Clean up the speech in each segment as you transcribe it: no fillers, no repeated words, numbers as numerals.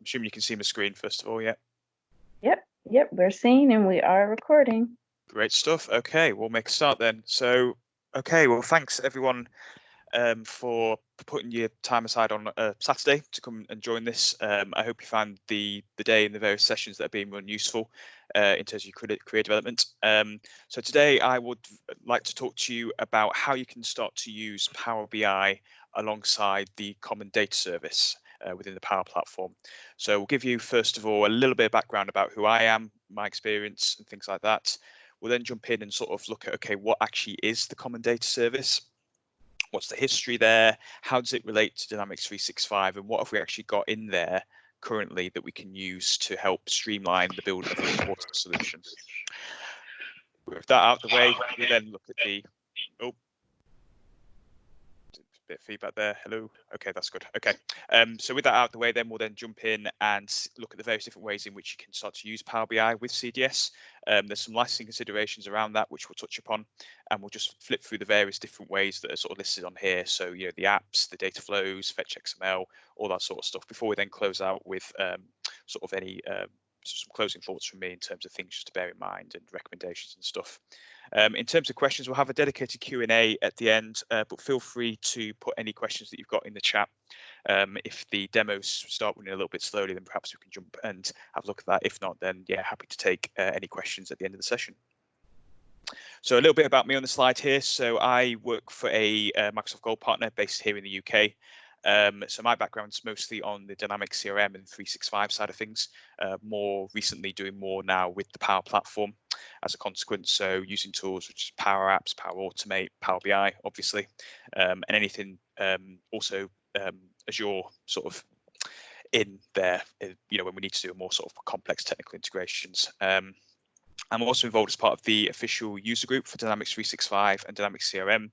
assuming you can see my screen first of all, yeah. Yep, we're seeing and we are recording. Great stuff. Okay, we'll make a start then. So, okay, well, thanks everyone for putting your time aside on Saturday to come and join this. I hope you find the day and the various sessions that are being run useful in terms of your career development. So today I would like to talk to you about how you can start to use Power BI alongside the Common Data Service within the Power Platform. So we'll give you first of all a little bit of background about who I am, my experience and things like that. We'll then jump in and sort of look at, okay, what actually is the Common Data Service? What's the history there? How does it relate to Dynamics 365? And what have we actually got in there currently that we can use to help streamline the build of a reporting solution? With that out of the way, we then look at the, oh, bit of feedback there. Hello. Okay, that's good. Okay. So with that out of the way, then we'll then jump in and look at the various different ways in which you can start to use Power BI with CDS. There's some licensing considerations around that, which we'll touch upon, and we'll just flip through the various different ways that are sort of listed on here. So, you know, the apps, the data flows, FetchXML, all that sort of stuff, before we then close out with sort of any some closing thoughts from me in terms of things just to bear in mind and recommendations and stuff. In terms of questions, we'll have a dedicated Q&A at the end, but feel free to put any questions that you've got in the chat. If the demos start running a little bit slowly, then perhaps we can jump and have a look at that. If not, then yeah, happy to take any questions at the end of the session. So a little bit about me on the slide here. So I work for a Microsoft Gold partner based here in the UK. So my background's mostly on the Dynamics CRM and 365 side of things, more recently doing more now with the Power Platform as a consequence. So using tools such as Power Apps, Power Automate, Power BI, obviously, and anything also Azure sort of in there, you know, when we need to do a more sort of complex technical integrations. I'm also involved as part of the official user group for Dynamics 365 and Dynamics CRM.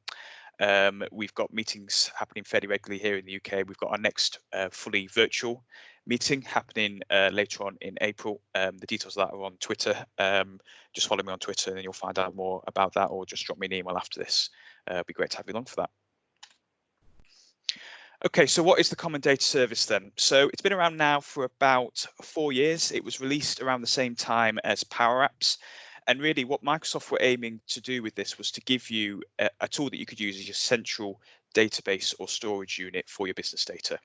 We've got meetings happening fairly regularly here in the UK. We've got our next fully virtual meeting happening later on in April. The details of that are on Twitter. Just follow me on Twitter and you'll find out more about that, or just drop me an email after this. It'd be great to have you along for that. Okay, so what is the Common Data Service then? So it's been around now for about 4 years. It was released around the same time as Power Apps. And really what Microsoft were aiming to do with this was to give you a tool that you could use as your central database or storage unit for your business data.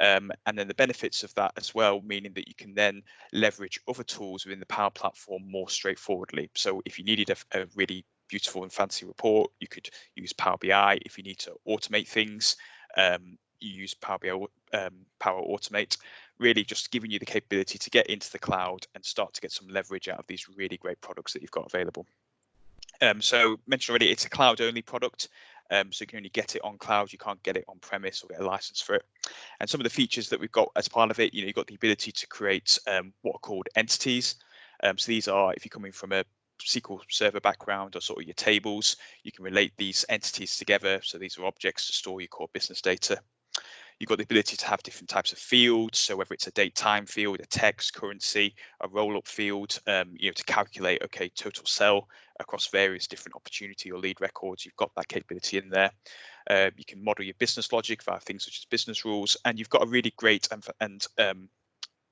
And then the benefits of that as well, meaning that you can then leverage other tools within the Power Platform more straightforwardly. So if you needed a really beautiful and fancy report, you could use Power BI. If you need to automate things, you use Power BI, Power Automate, really just giving you the capability to get into the cloud and start to get some leverage out of these really great products that you've got available. So mentioned already, it's a cloud only product. So you can only get it on cloud. You can't get it on premise or get a license for it. And some of the features that we've got as part of it, you know, you've got the ability to create what are called entities. So these are, if you're coming from a SQL Server background or sort of your tables, you can relate these entities together. So these are objects to store your core business data. You've got the ability to have different types of fields. So whether it's a date time field, a text, currency, a roll-up field, you know, to calculate, okay, total sell across various different opportunity or lead records, you've got that capability in there. You can model your business logic via things such as business rules, and you've got a really great and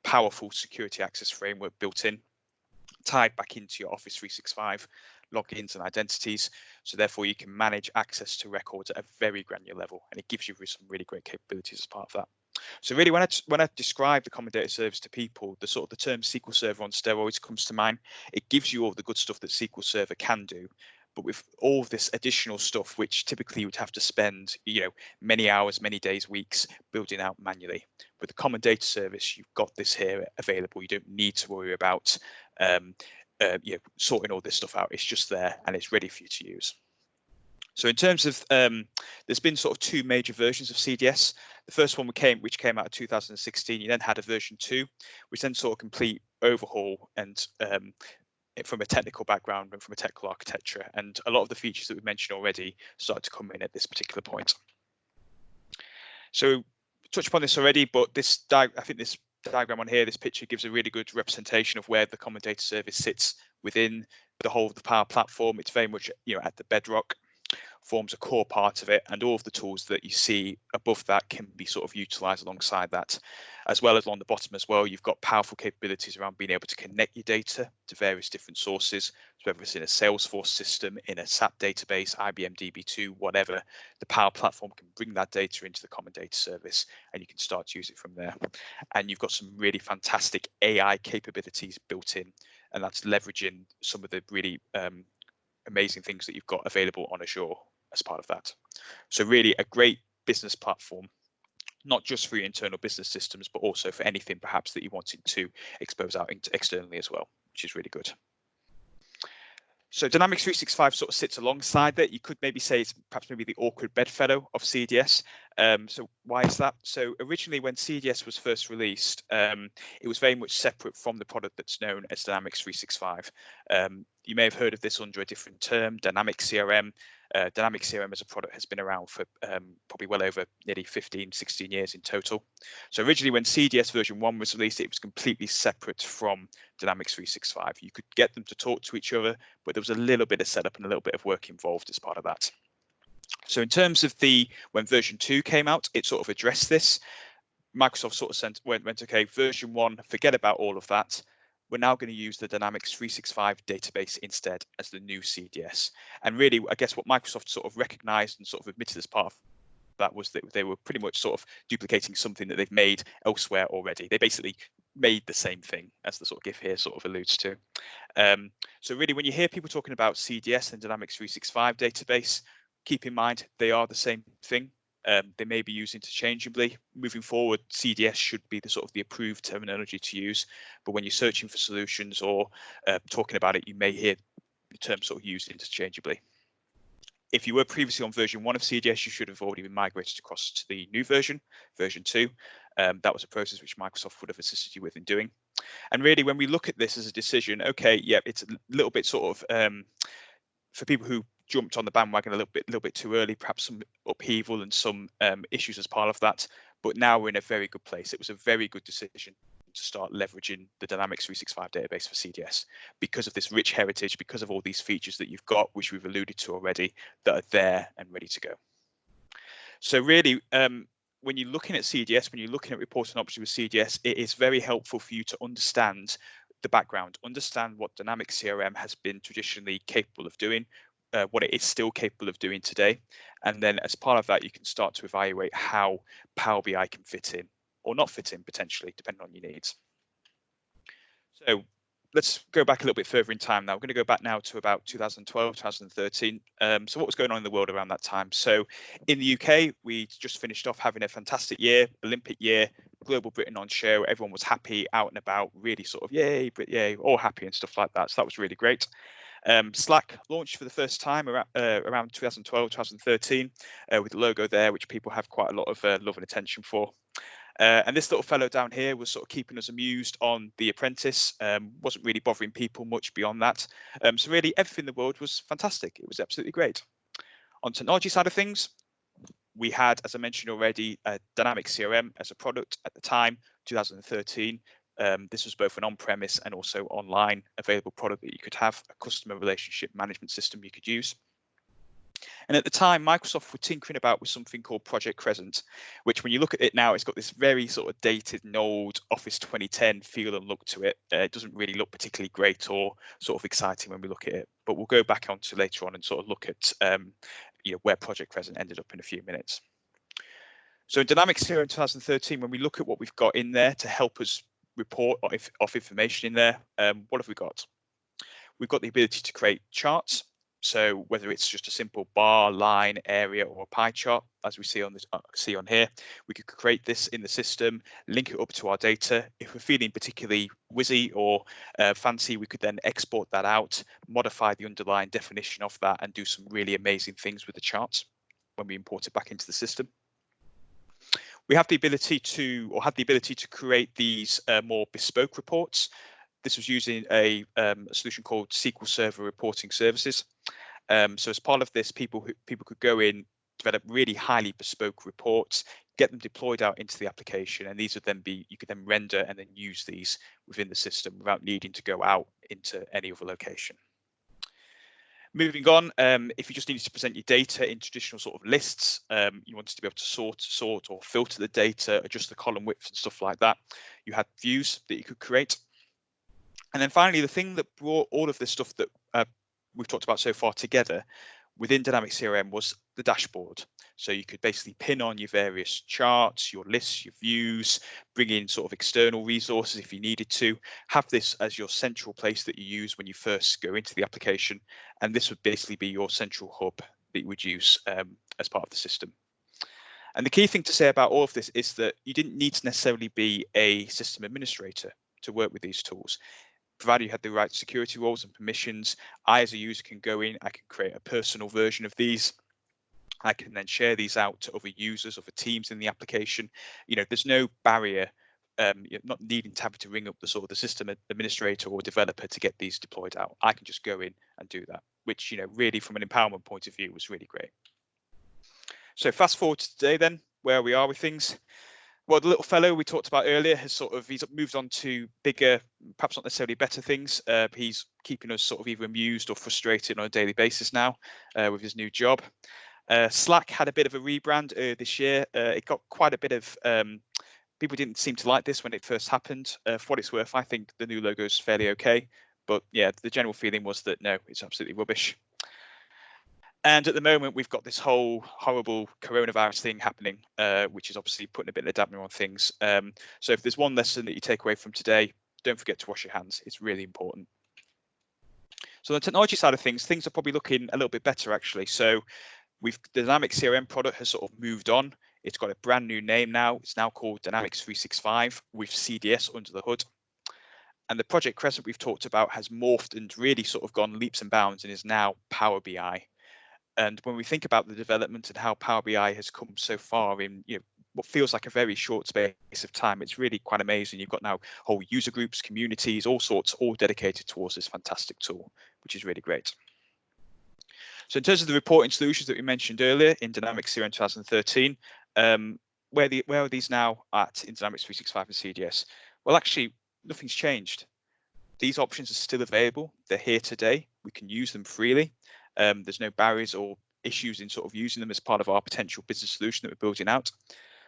powerful security access framework built in, tied back into your Office 365 logins and identities. So therefore you can manage access to records at a very granular level, and it gives you some really great capabilities as part of that. So really when I describe the Common Data Service to people, the sort of the term SQL Server on steroids comes to mind. It gives you all the good stuff that SQL Server can do, but with all of this additional stuff, which typically you would have to spend, you know, many hours, many days, weeks building out manually. With the Common Data Service, you've got this here available. You don't need to worry about you know, sorting all this stuff out. It's just there and it's ready for you to use. So in terms of, there's been sort of 2 major versions of CDS. The first one which came out in 2016. You then had a version 2, which then sort of complete overhaul and from a technical background and from a technical architecture. And a lot of the features that we mentioned already started to come in at this particular point. So touched upon this already, but this I think this diagram on here, this picture gives a really good representation of where the Common Data Service sits within the whole of the Power Platform. It's very much, you know, at the bedrock. forms a core part of it, and all of the tools that you see above that can be sort of utilized alongside that. As well as on the bottom as well, you've got powerful capabilities around being able to connect your data to various different sources. So whether it's in a Salesforce system, in a SAP database, IBM DB2, whatever, the Power Platform can bring that data into the common data service, and you can start to use it from there. And you've got some really fantastic AI capabilities built in, and that's leveraging some of the really amazing things that you've got available on Azure as part of that. So really a great business platform, not just for your internal business systems, but also for anything perhaps that you wanted to expose out externally as well, which is really good. So Dynamics 365 sort of sits alongside that. You could maybe say it's perhaps maybe the awkward bedfellow of CDS. So why is that? So originally when CDS was first released, it was very much separate from the product that's known as Dynamics 365. You may have heard of this under a different term, Dynamics CRM. Dynamics CRM as a product has been around for probably well over nearly 15, 16 years in total. So originally when CDS version 1 was released, it was completely separate from Dynamics 365. You could get them to talk to each other, but there was a little bit of setup and a little bit of work involved as part of that. So in terms of when version 2 came out, it sort of addressed this. Microsoft sort of went, okay, version 1, forget about all of that. We're now going to use the Dynamics 365 database instead as the new CDS. And really, I guess what Microsoft sort of recognized and sort of admitted as part of that was that they were pretty much sort of duplicating something that they've made elsewhere already. They basically made the same thing, as the sort of GIF here sort of alludes to. So really, when you hear people talking about CDS and Dynamics 365 database, keep in mind they are the same thing. They may be used interchangeably. Moving forward, CDS should be the sort of the approved terminology to use. But when you're searching for solutions or talking about it, you may hear the term sort of used interchangeably. If you were previously on version 1 of CDS, you should have already been migrated across to the new version 2. That was a process which Microsoft would have assisted you with in doing. And really, when we look at this as a decision, okay, yeah, it's a little bit sort of for people who jumped on the bandwagon a little bit too early, perhaps some upheaval and some issues as part of that. But now we're in a very good place. It was a very good decision to start leveraging the Dynamics 365 database for CDS because of this rich heritage, because of all these features that you've got, which we've alluded to already, that are there and ready to go. So really, when you're looking at CDS, when you're looking at reporting options with CDS, it is very helpful for you to understand the background, understand what Dynamics CRM has been traditionally capable of doing, what it is still capable of doing today. And then as part of that, you can start to evaluate how Power BI can fit in or not fit in potentially, depending on your needs. So let's go back a little bit further in time now. We're going to go back now to about 2012, 2013. So what was going on in the world around that time? So in the UK, we just finished off having a fantastic year, Olympic year, Global Britain on show. Everyone was happy, out and about, really sort of yay, but yay, all happy and stuff like that. So that was really great. Slack launched for the first time around 2012, 2013, with the logo there, which people have quite a lot of love and attention for. And this little fellow down here was sort of keeping us amused on The Apprentice, wasn't really bothering people much beyond that. So really everything in the world was fantastic. It was absolutely great. On technology side of things, we had, as I mentioned already, Dynamics CRM as a product at the time, 2013. This was both an on-premise and also online available product that you could have, a customer relationship management system you could use. And at the time, Microsoft were tinkering about with something called Project Crescent, which when you look at it now, it's got this very sort of dated and old Office 2010 feel and look to it. It doesn't really look particularly great or sort of exciting when we look at it, but we'll go back onto later on and sort of look at where Project Crescent ended up in a few minutes. So in Dynamics here in 2013, when we look at what we've got in there to help us report off information in there, what have we got? We've got the ability to create charts. So whether it's just a simple bar, line, area, or a pie chart, as we see on this, on here, we could create this in the system, link it up to our data. If we're feeling particularly whizzy or fancy, we could then export that out, modify the underlying definition of that, and do some really amazing things with the charts when we import it back into the system. We have the ability to, or had the ability to create these more bespoke reports. This was using a solution called SQL Server Reporting Services. So as part of this, people could go in, develop really highly bespoke reports, get them deployed out into the application, and these would then be, you could then render and then use these within the system without needing to go out into any other location. Moving on, if you just needed to present your data in traditional sort of lists, you wanted to be able to sort or filter the data, adjust the column width and stuff like that, you had views that you could create. And then finally, the thing that brought all of this stuff that we've talked about so far together within Dynamic CRM was the dashboard. So you could basically pin on your various charts, your lists, your views, bring in sort of external resources if you needed to, have this as your central place that you use when you first go into the application. And this would basically be your central hub that you would use as part of the system. And the key thing to say about all of this is that you didn't need to necessarily be a system administrator to work with these tools. Provided you had the right security roles and permissions, I as a user can go in, I can create a personal version of these. I can then share these out to other users, other teams in the application. There's no barrier, you're not needing to have to ring up the sort of the system administrator or developer to get these deployed out. I can just go in and do that, which, really from an empowerment point of view was really great. So fast forward to today then, where we are with things. Well, the little fellow we talked about earlier he's moved on to bigger, perhaps not necessarily better things. He's keeping us sort of either amused or frustrated on a daily basis now with his new job. Slack had a bit of a rebrand earlier this year. It got quite a bit of people didn't seem to like this when it first happened. For what it's worth, I think the new logo is fairly okay. But yeah, the general feeling was that no, it's absolutely rubbish. And at the moment, we've got this whole horrible coronavirus thing happening, which is obviously putting a bit of dampener on things. So if there's one lesson that you take away from today, don't forget to wash your hands. It's really important. So on the technology side of things are probably looking a little bit better, actually. So the Dynamics CRM product has sort of moved on. It's got a brand new name now. It's now called Dynamics 365 with CDS under the hood. And the Project Crescent we've talked about has morphed and really sort of gone leaps and bounds and is now Power BI. And when we think about the development and how Power BI has come so far in what feels like a very short space of time, it's really quite amazing. You've got now whole user groups, communities, all sorts, all dedicated towards this fantastic tool, which is really great. So in terms of the reporting solutions that we mentioned earlier in Dynamics CRM 2013, where are these now at in Dynamics 365 and CDS? Well, actually, nothing's changed. These options are still available. They're here today. We can use them freely. There's no barriers or issues in sort of using them as part of our potential business solution that we're building out.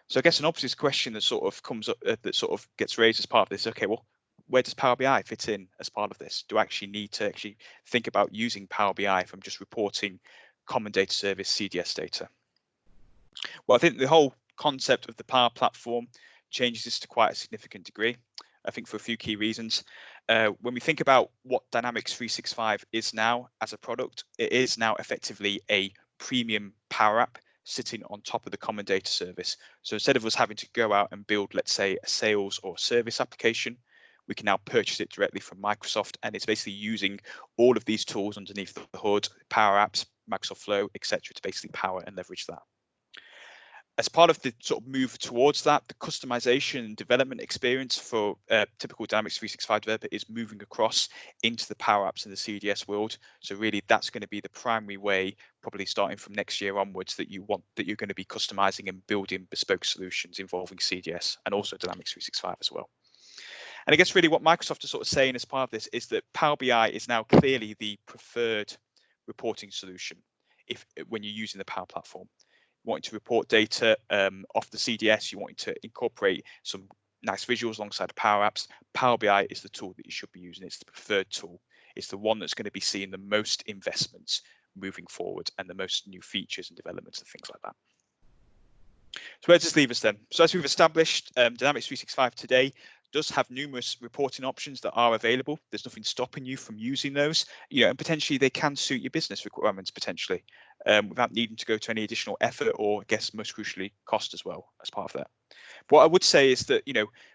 So I guess an obvious question that sort of comes up, that sort of gets raised as part of this, okay, well, where does Power BI fit in as part of this? Do I actually need to think about using Power BI if I'm just reporting common data service CDS data? Well, I think the whole concept of the Power Platform changes this to quite a significant degree. I think for a few key reasons. When we think about what Dynamics 365 is now as a product, it is now effectively a premium Power App sitting on top of the common data service. So instead of us having to go out and build, let's say, a sales or service application, we can now purchase it directly from Microsoft, and it's basically using all of these tools underneath the hood, Power Apps, Microsoft Flow, etc., to basically power and leverage that. As part of the sort of move towards that, the customization and development experience for typical Dynamics 365 developer is moving across into the Power Apps and the CDS world. So really, that's going to be the primary way, probably starting from next year onwards, that you're going to be customizing and building bespoke solutions involving CDS and also Dynamics 365 as well. And I guess really what Microsoft is sort of saying as part of this is that Power BI is now clearly the preferred reporting solution when you're using the Power Platform. Wanting to report data off the CDS, you wanting to incorporate some nice visuals alongside the Power Apps, Power BI is the tool that you should be using. It's the preferred tool. It's the one that's going to be seeing the most investments moving forward and the most new features and developments and things like that. So where does this leave us then? So as we've established, Dynamics 365 today does have numerous reporting options that are available. There's nothing stopping you from using those, and potentially they can suit your business requirements potentially, without needing to go to any additional effort or, I guess, most crucially, cost as well as part of that. But what I would say is that,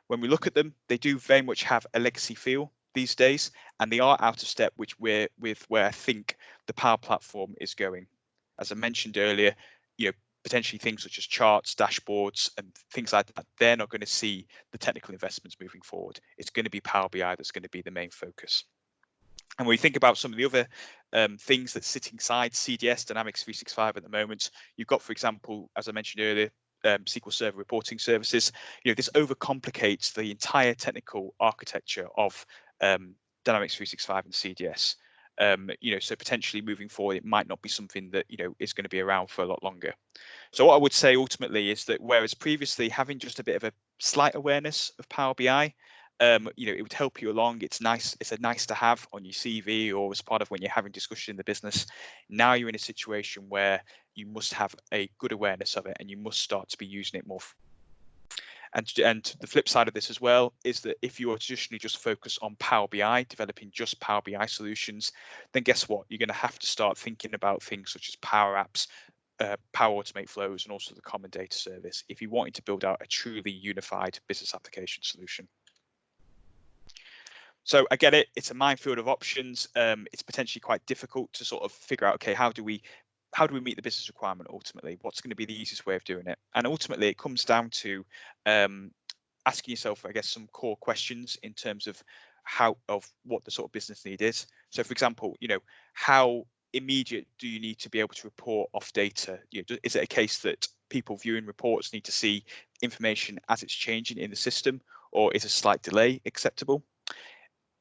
when we look at them, they do very much have a legacy feel these days, and they are out of step with where I think the Power Platform is going. As I mentioned earlier, potentially things such as charts, dashboards, and things like that, they're not going to see the technical investments moving forward. It's going to be Power BI that's going to be the main focus. And when we think about some of the other things that sit inside CDS Dynamics 365 at the moment, you've got, for example, as I mentioned earlier, SQL Server reporting services. This overcomplicates the entire technical architecture of Dynamics 365 and CDS. So potentially moving forward, it might not be something that is going to be around for a lot longer. So what I would say ultimately is that whereas previously having just a bit of a slight awareness of Power BI, it would help you along. It's nice. It's a nice to have on your CV or as part of when you're having discussion in the business. Now you're in a situation where you must have a good awareness of it and you must start to be using it more. And the flip side of this as well is that if you are traditionally just focused on Power BI, developing just Power BI solutions, then guess what? You're going to have to start thinking about things such as Power Apps, Power Automate flows, and also the Common Data Service if you wanted to build out a truly unified business application solution. So I get it, it's a minefield of options. It's potentially quite difficult to sort of figure out, okay, how do we meet the business requirement ultimately? What's going to be the easiest way of doing it? And ultimately it comes down to asking yourself, I guess, some core questions in terms of what the sort of business need is. So for example, how immediate do you need to be able to report off data? Is it a case that people viewing reports need to see information as it's changing in the system, or is a slight delay acceptable?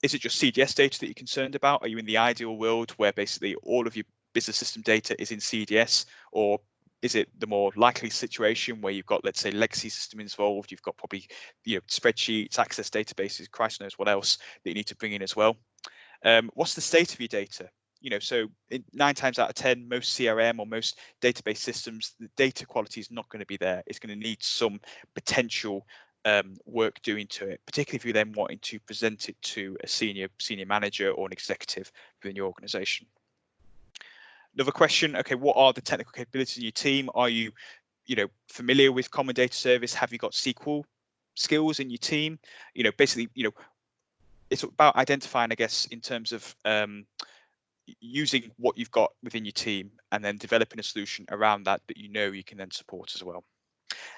Is it just CDS data that you're concerned about? Are you in the ideal world where basically all of your business system data is in CDS, or is it the more likely situation where you've got, let's say, legacy system involved? You've got probably spreadsheets, access databases, Christ knows what else that you need to bring in as well. What's the state of your data? So 9 times out of 10, most CRM or most database systems, the data quality is not going to be there. It's going to need some potential work doing to it, particularly if you're then wanting to present it to a senior manager or an executive within your organization. Another question, okay, what are the technical capabilities in your team? Are you familiar with Common Data Service? Have you got SQL skills in your team? Basically, it's about identifying, I guess, in terms of using what you've got within your team and then developing a solution around that you can then support as well.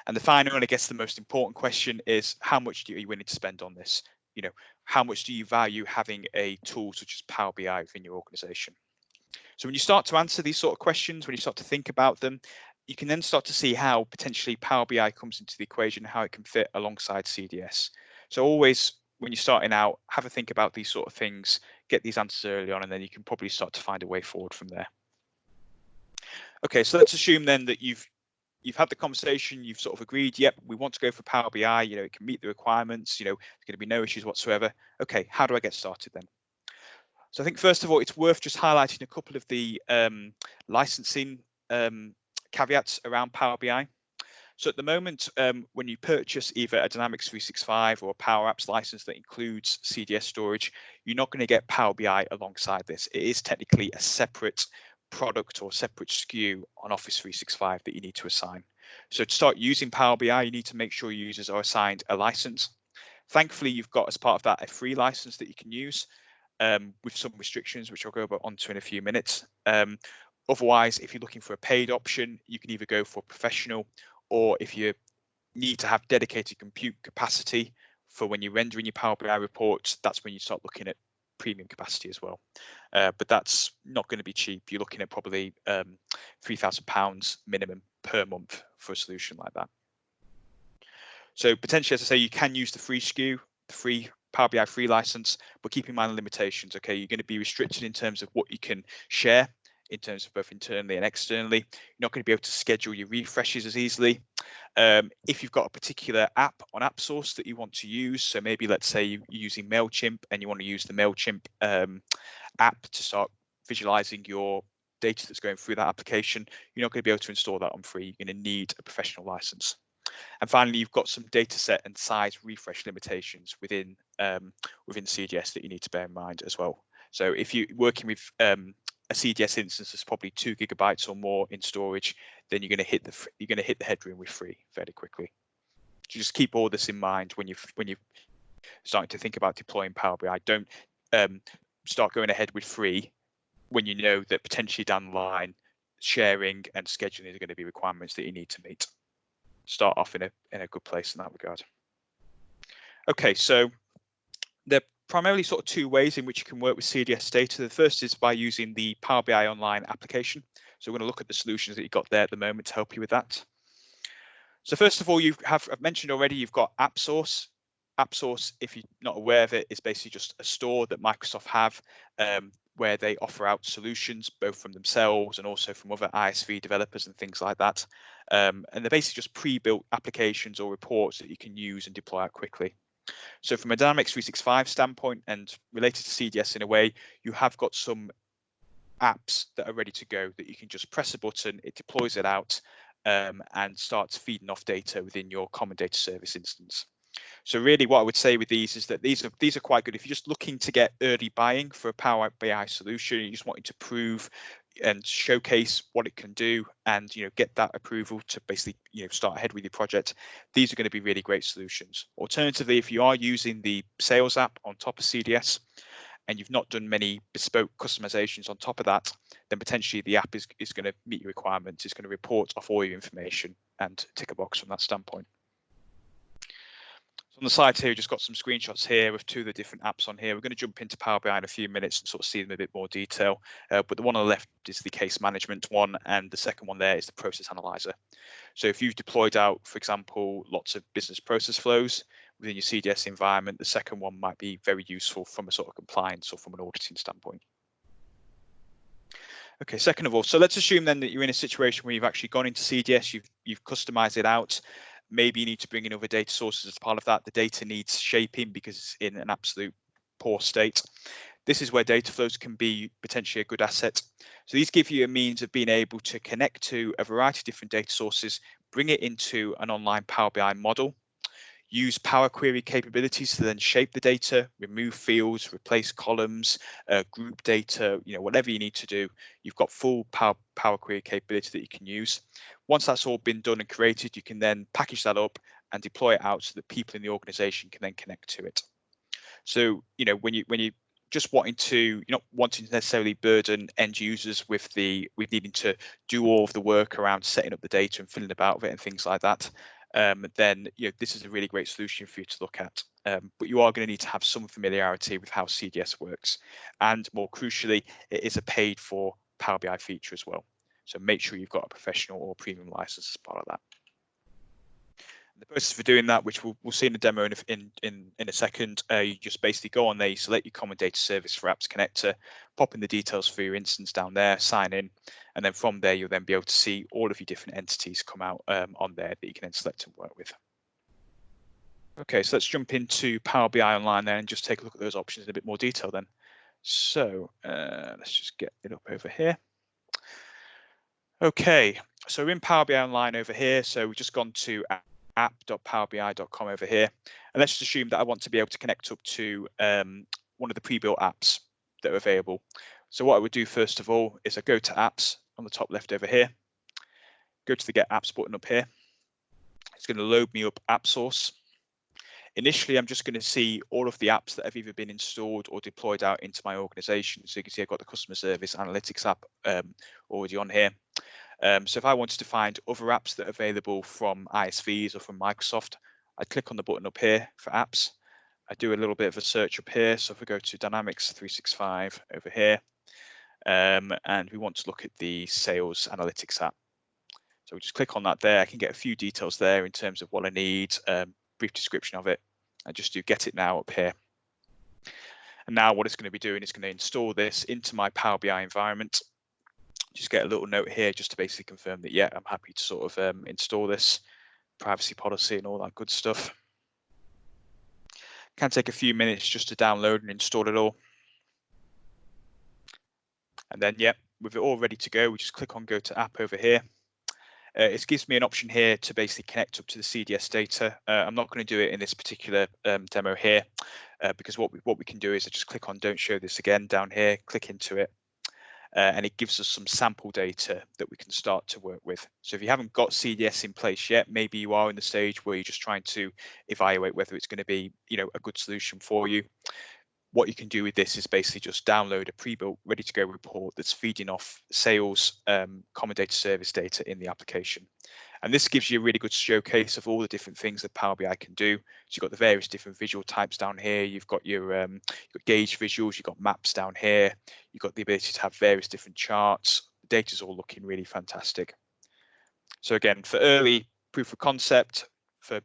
And the final, and I guess the most important question is, how much are you willing to spend on this? How much do you value having a tool such as Power BI within your organization? So when you start to answer these sort of questions, when you start to think about them, you can then start to see how potentially Power BI comes into the equation, how it can fit alongside CDS. So always, when you're starting out, have a think about these sort of things, get these answers early on, and then you can probably start to find a way forward from there. Okay, so let's assume then that you've had the conversation, you've sort of agreed, yep, we want to go for Power BI, it can meet the requirements, there's going to be no issues whatsoever. Okay, how do I get started then? So I think first of all, it's worth just highlighting a couple of the licensing caveats around Power BI. So at the moment, when you purchase either a Dynamics 365 or a Power Apps license that includes CDS storage, you're not going to get Power BI alongside this. It is technically a separate product or separate SKU on Office 365 that you need to assign. So to start using Power BI, you need to make sure users are assigned a license. Thankfully, you've got as part of that a free license that you can use with some restrictions, which I'll go onto in a few minutes. Otherwise, if you're looking for a paid option, you can either go for professional, or if you need to have dedicated compute capacity for when you're rendering your Power BI reports, that's when you start looking at premium capacity as well. But that's not going to be cheap. You're looking at probably £3,000 minimum per month for a solution like that. So potentially, as I say, you can use the free SKU, the free Power BI free license, but keep in mind the limitations. Okay, you're going to be restricted in terms of what you can share in terms of both internally and externally. You're not going to be able to schedule your refreshes as easily. If you've got a particular app on AppSource that you want to use, so maybe let's say you're using MailChimp and you want to use the MailChimp app to start visualizing your data that's going through that application, you're not going to be able to install that on free. You're going to need a professional license. And finally, you've got some data set and size refresh limitations within CDS that you need to bear in mind as well. So if you're working with a CDS instance that's probably 2 GB or more in storage, then you're going to hit the headroom with free fairly quickly. So just keep all this in mind when you're starting to think about deploying Power BI. Don't start going ahead with free when you know that potentially down the line, sharing and scheduling are going to be requirements that you need to meet. Start off in a good place in that regard. Okay, so there are primarily sort of 2 ways in which you can work with CDS data. The first is by using the Power BI Online application. So we're going to look at the solutions that you've got there at the moment to help you with that. So first of all, I've mentioned already, you've got AppSource. AppSource, if you're not aware of it, is basically just a store that Microsoft have where they offer out solutions both from themselves and also from other ISV developers and things like that. And they're basically just pre-built applications or reports that you can use and deploy out quickly. So from a Dynamics 365 standpoint and related to CDS in a way, you have got some apps that are ready to go that you can just press a button, it deploys it out, and starts feeding off data within your common data service instance. So really what I would say with these is that these are quite good if you're just looking to get early buying for a Power BI solution. You're just wanting to prove and showcase what it can do and get that approval to basically start ahead with your project. These are going to be really great solutions. Alternatively, if you are using the sales app on top of CDS and you've not done many bespoke customizations on top of that, then potentially the app is going to meet your requirements. It's going to report off all your information and tick a box from that standpoint. On the side here, we've just got some screenshots here of two of the different apps on here. We're going to jump into Power BI in a few minutes and sort of see them in a bit more detail. But the one on the left is the case management one, and the second one there is the process analyzer. So if you've deployed out, for example, lots of business process flows within your CDS environment, the second one might be very useful from a sort of compliance or from an auditing standpoint. Okay, second of all, so let's assume then that you're in a situation where you've actually gone into CDS, you've customized it out. Maybe you need to bring in other data sources as part of that. The data needs shaping because it's in an absolute poor state. This is where data flows can be potentially a good asset. So these give you a means of being able to connect to a variety of different data sources, bring it into an online Power BI model, use Power Query capabilities to then shape the data, remove fields, replace columns, group data, whatever you need to do. You've got full Power Query capability that you can use. Once that's all been done and created, you can then package that up and deploy it out so that people in the organization can then connect to it. So, when you just wanting to, you're not wanting to necessarily burden end users with needing to do all of the work around setting up the data and filling about with it and things like that, then this is a really great solution for you to look at. But you are going to need to have some familiarity with how CDS works, and more crucially, it is a paid for Power BI feature as well. So make sure you've got a professional or premium license as part of that. The process for doing that, which we'll see in the demo in a second, you just basically go on there, you select your common data service for apps connector, pop in the details for your instance down there, sign in, and then from there you'll then be able to see all of your different entities come out on there that you can then select and work with. Okay, so let's jump into Power BI Online there and just take a look at those options in a bit more detail then. So let's just get it up over here. Okay, so we're in Power BI Online over here. So we've just gone to app.powerbi.com over here. And let's just assume that I want to be able to connect up to one of the pre-built apps that are available. So what I would do first of all is I go to apps on the top left over here, go to the Get Apps button up here. It's going to load me up App Source. Initially, I'm just going to see all of the apps that have either been installed or deployed out into my organization. So you can see I've got the customer service analytics app already on here. So if I wanted to find other apps that are available from ISVs or from Microsoft, I click on the button up here for apps. I do a little bit of a search up here. So if we go to Dynamics 365 over here, and we want to look at the sales analytics app. So we just click on that there. I can get a few details there in terms of what I need, brief description of it. I just do get it now up here. And now what it's going to be doing is going to install this into my Power BI environment. Just get a little note here just to basically confirm that, yeah, I'm happy to sort of install this, privacy policy and all that good stuff. Can take a few minutes just to download and install it all. And then, yeah, with it all ready to go, we just click on Go to App over here. It gives me an option here to basically connect up to the CDS data. I'm not going to do it in this particular demo here because what we can do is I just click on Don't Show This Again down here, click into it. And it gives us some sample data that we can start to work with. So if you haven't got CDS in place yet, maybe you are in the stage where you're just trying to evaluate whether it's going to be, a good solution for you. What you can do with this is basically just download a pre-built, ready-to-go report that's feeding off sales common data service data in the application. And this gives you a really good showcase of all the different things that Power BI can do. So you've got the various different visual types down here. You've got your you've got gauge visuals. You've got maps down here. You've got the ability to have various different charts. The data's all looking really fantastic. So again, for early proof of concept, for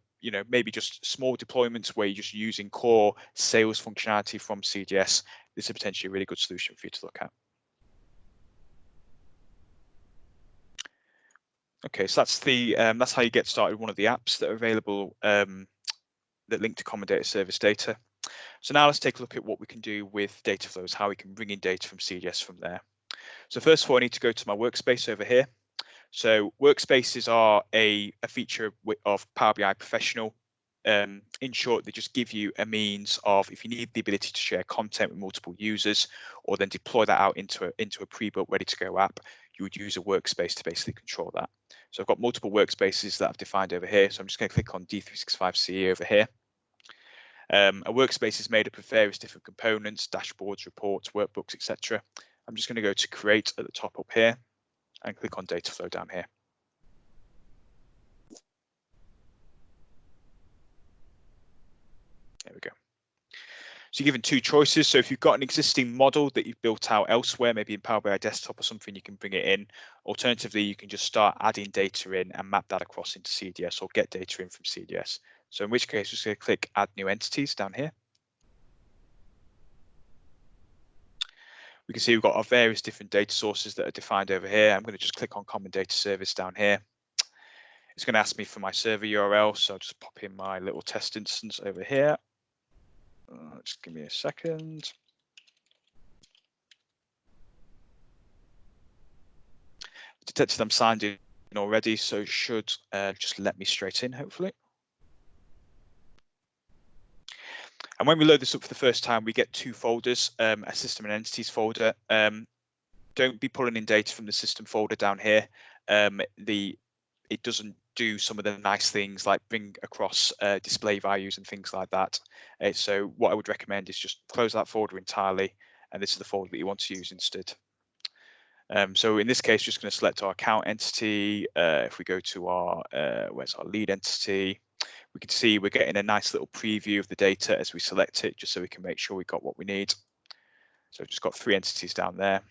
maybe just small deployments where you're just using core sales functionality from CDS, this is potentially a really good solution for you to look at. Okay, so that's how you get started with one of the apps that are available that link to Common Data Service data. So now let's take a look at what we can do with data flows, how we can bring in data from CDS from there. So first of all, I need to go to my workspace over here. So workspaces are a feature of Power BI Professional. In short, they just give you a means of, if you need the ability to share content with multiple users or then deploy that out into a pre-built ready to go app, you would use a workspace to basically control that. So I've got multiple workspaces that I've defined over here. So I'm just going to click on D365 CE over here. A workspace is made up of various different components, dashboards, reports, workbooks, etc. I'm just going to go to create at the top up here and click on data flow down here. There we go. So you're given two choices. So if you've got an existing model that you've built out elsewhere, maybe in Power BI Desktop or something, you can bring it in. Alternatively, you can just start adding data in and map that across into CDS or get data in from CDS. So in which case, we're just going to click Add New Entities down here. We can see we've got our various different data sources that are defined over here. I'm going to just click on Common Data Service down here. It's going to ask me for my server URL, so I'll just pop in my little test instance over here. Just give me a second. Detected I'm signed in already, so it should just let me straight in, hopefully. And when we load this up for the first time, we get two folders, a system and entities folder. Don't be pulling in data from the system folder down here. It doesn't do some of the nice things like bring across display values and things like that. So what I would recommend is just close that folder entirely, and this is the folder that you want to use instead. So in this case, just going to select our account entity. If we go to our, where's our lead entity, we can see we're getting a nice little preview of the data as we select it, just so we can make sure we got what we need. So I've just got 3 entities down there.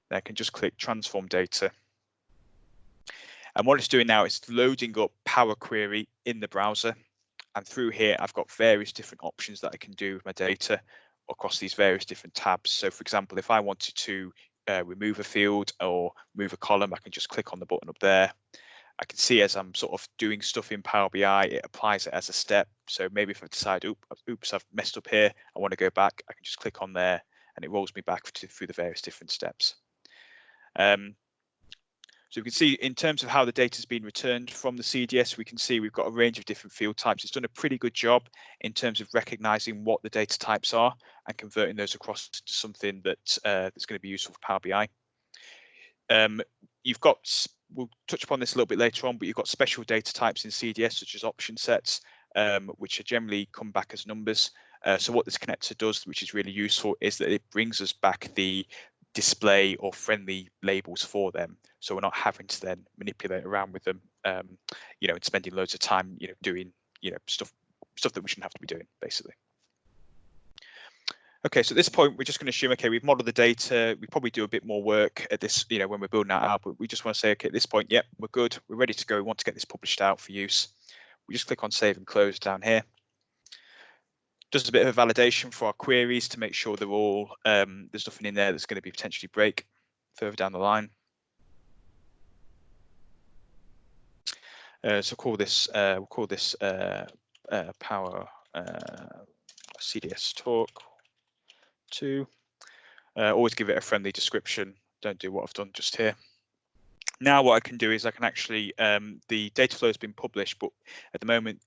Then I can just click transform data. And what it's doing now is loading up Power Query in the browser. And through here, I've got various different options that I can do with my data across these various different tabs. So for example, if I wanted to remove a field or move a column, I can just click on the button up there. I can see as I'm sort of doing stuff in Power BI, it applies it as a step. So maybe if I decide, oops, I've messed up here, I want to go back, I can just click on there and it rolls me back through the various different steps. So we can see in terms of how the data has been returned from the CDS, we can see we've got a range of different field types. It's done a pretty good job in terms of recognizing what the data types are and converting those across to something that's going to be useful for Power BI. You've got, we'll touch upon this a little bit later on, but you've got special data types in CDS, such as option sets, which are generally come back as numbers. So what this connector does, which is really useful, is that it brings us back the display or friendly labels for them, so we're not having to then manipulate around with them, and spending loads of time, doing, stuff that we shouldn't have to be doing, basically. Okay, so at this point, we're just going to assume, okay, we've modeled the data. We probably do a bit more work at this, when we're building that out, but we just want to say, okay, at this point, yep, we're good. We're ready to go. We want to get this published out for use. We just click on save and close down here. Just a bit of a validation for our queries to make sure they're all, there's nothing in there that's going to be potentially break further down the line. So we'll call this Power CDS Talk 2. Always give it a friendly description. Don't do what I've done just here. Now what I can do is I can actually, the data flow has been published, but at the moment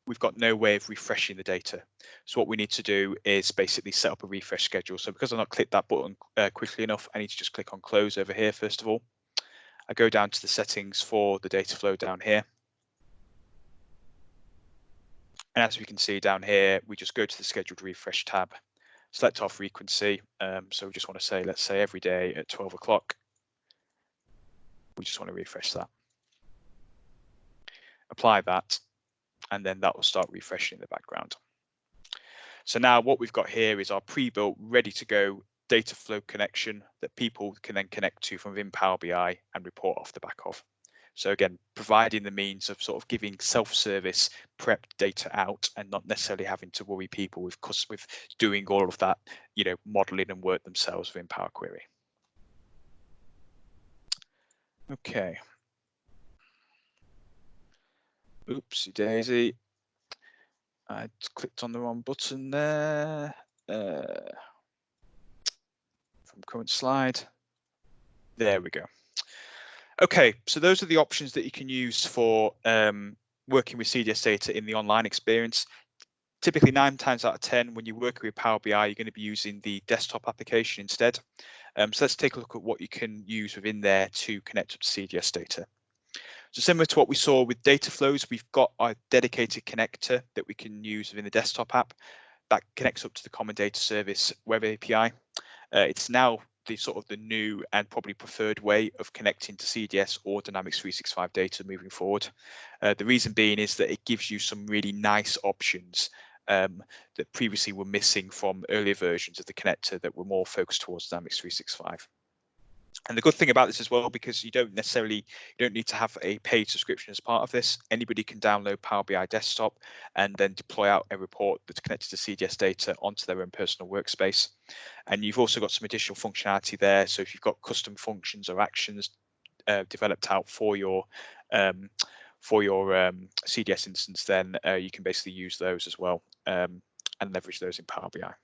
we've got no way of refreshing the data. So what we need to do is basically set up a refresh schedule. So because I've not clicked that button quickly enough, I need to just click on close over here first of all. I go down to the settings for the data flow down here. And as we can see down here, we just go to the scheduled refresh tab, select our frequency. So we just want to say, let's say every day at 12 o'clock. We just want to refresh that. Apply that, and then that will start refreshing in the background. So now what we've got here is our pre-built, ready to go data flow connection that people can then connect to from within Power BI and report off the back of. So again, providing the means of sort of giving self-service prep data out and not necessarily having to worry people with doing all of that, modeling and work themselves within Power Query. Okay. Oopsie daisy. I clicked on the wrong button there. From current slide. There we go. Okay, so those are the options that you can use for working with CDS data in the online experience. Typically 9 times out of 10, when you're working with Power BI, you're going to be using the desktop application instead. So let's take a look at what you can use within there to connect up to CDS data. So similar to what we saw with data flows, we've got our dedicated connector that we can use within the desktop app that connects up to the Common Data Service web API. It's now the new and probably preferred way of connecting to CDS or Dynamics 365 data moving forward. The reason being is that it gives you some really nice options that previously were missing from earlier versions of the connector that were more focused towards Dynamics 365. And the good thing about this as well, because you don't need to have a paid subscription as part of this. Anybody can download Power BI Desktop and then deploy out a report that's connected to CDS data onto their own personal workspace. And you've also got some additional functionality there. So if you've got custom functions or actions developed out for your CDS instance, then you can basically use those as well and leverage those in Power BI.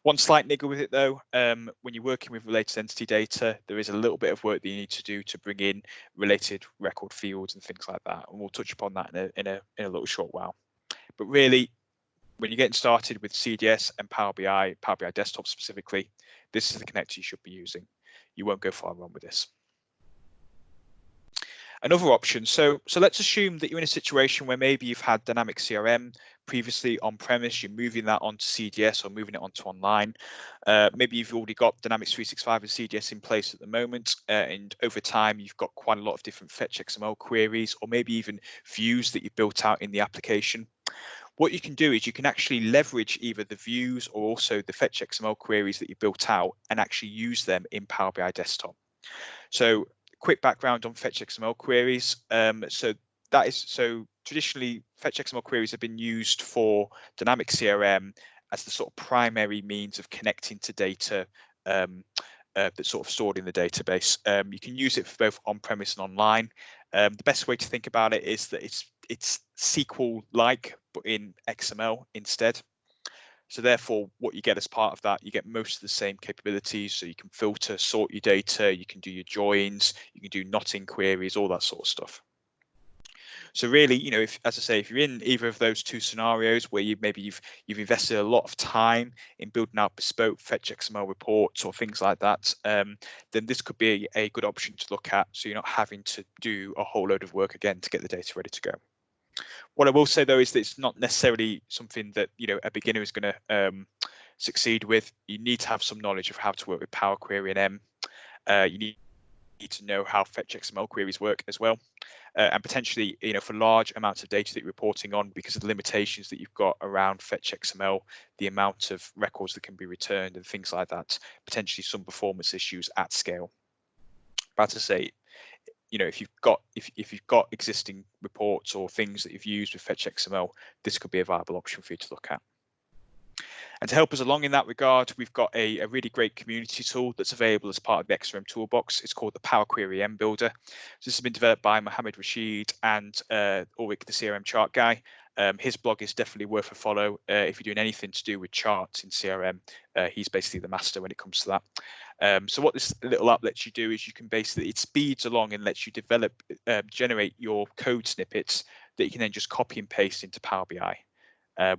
One slight niggle with it though, when you're working with related entity data, there is a little bit of work that you need to do to bring in related record fields and things like that, and we'll touch upon that in a little short while. But really, when you're getting started with CDS and Power BI Desktop specifically, this is the connector you should be using. You won't go far wrong with this. Another option, so let's assume that you're in a situation where maybe you've had Dynamics CRM previously on-premise, you're moving that onto CDS or moving it onto online. Maybe you've already got Dynamics 365 and CDS in place at the moment, and over time you've got quite a lot of different FetchXML queries, or maybe even views that you've built out in the application. What you can do is you can actually leverage either the views or also the FetchXML queries that you built out and actually use them in Power BI Desktop. So quick background on FetchXML queries. So traditionally FetchXML queries have been used for Dynamics CRM as the sort of primary means of connecting to data that's sort of stored in the database. You can use it for both on-premise and online. The best way to think about it is that it's SQL-like, but in XML instead. So therefore, what you get as part of that, you get most of the same capabilities. So you can filter, sort your data, you can do your joins, you can do not-in queries, all that sort of stuff. So really, if you're in either of those two scenarios where you've invested a lot of time in building out bespoke FetchXML reports or things like that, then this could be a good option to look at. So you're not having to do a whole load of work again to get the data ready to go. What I will say though is that it's not necessarily something that a beginner is going to succeed with. You need to have some knowledge of how to work with Power Query and M. You need to know how FetchXML queries work as well, and potentially for large amounts of data that you're reporting on, because of the limitations that you've got around FetchXML, the amount of records that can be returned and things like that, potentially some performance issues at scale. But to say, if you've got existing reports or things that you've used with FetchXML, this could be a viable option for you to look at. And to help us along in that regard, we've got a really great community tool that's available as part of the XRM toolbox. It's called the Power Query M Builder. So this has been developed by Mohammed Rashid and Ulrich, the CRM chart guy. His blog is definitely worth a follow. If you're doing anything to do with charts in CRM, he's basically the master when it comes to that. So what this little app lets you do is you can basically, it speeds along and lets you generate your code snippets that you can then just copy and paste into Power BI.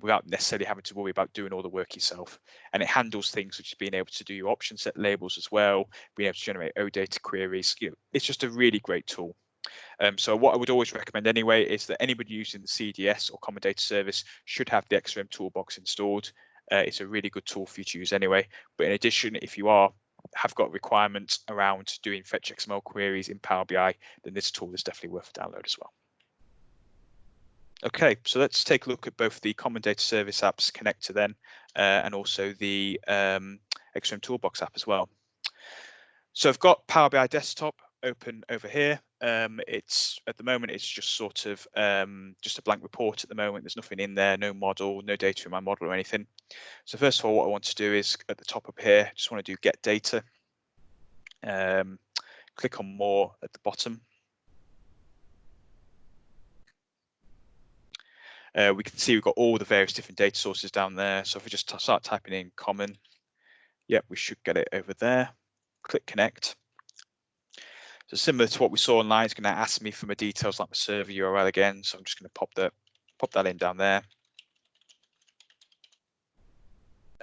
Without necessarily having to worry about doing all the work yourself. And it handles things such as being able to do your option set labels as well, being able to generate OData queries. It's just a really great tool. So what I would always recommend anyway is that anybody using the CDS or Common Data Service should have the XRM toolbox installed. It's a really good tool for you to use anyway. But in addition, if you have got requirements around doing FetchXML queries in Power BI, then this tool is definitely worth a download as well. Okay, so let's take a look at both the Common Data Service apps connector then, and also the XRM Toolbox app as well. So I've got Power BI Desktop open over here. It's at the moment it's just sort of just a blank report at the moment. There's nothing in there, no model, no data in my model or anything. So first of all, what I want to do is at the top up here, just want to do get data. Click on more at the bottom. We can see we've got all the various different data sources down there. So if we just start typing in common, yep, we should get it over there. Click connect. So similar to what we saw online, it's going to ask me for my details like my server URL again. So I'm just going to pop that in down there.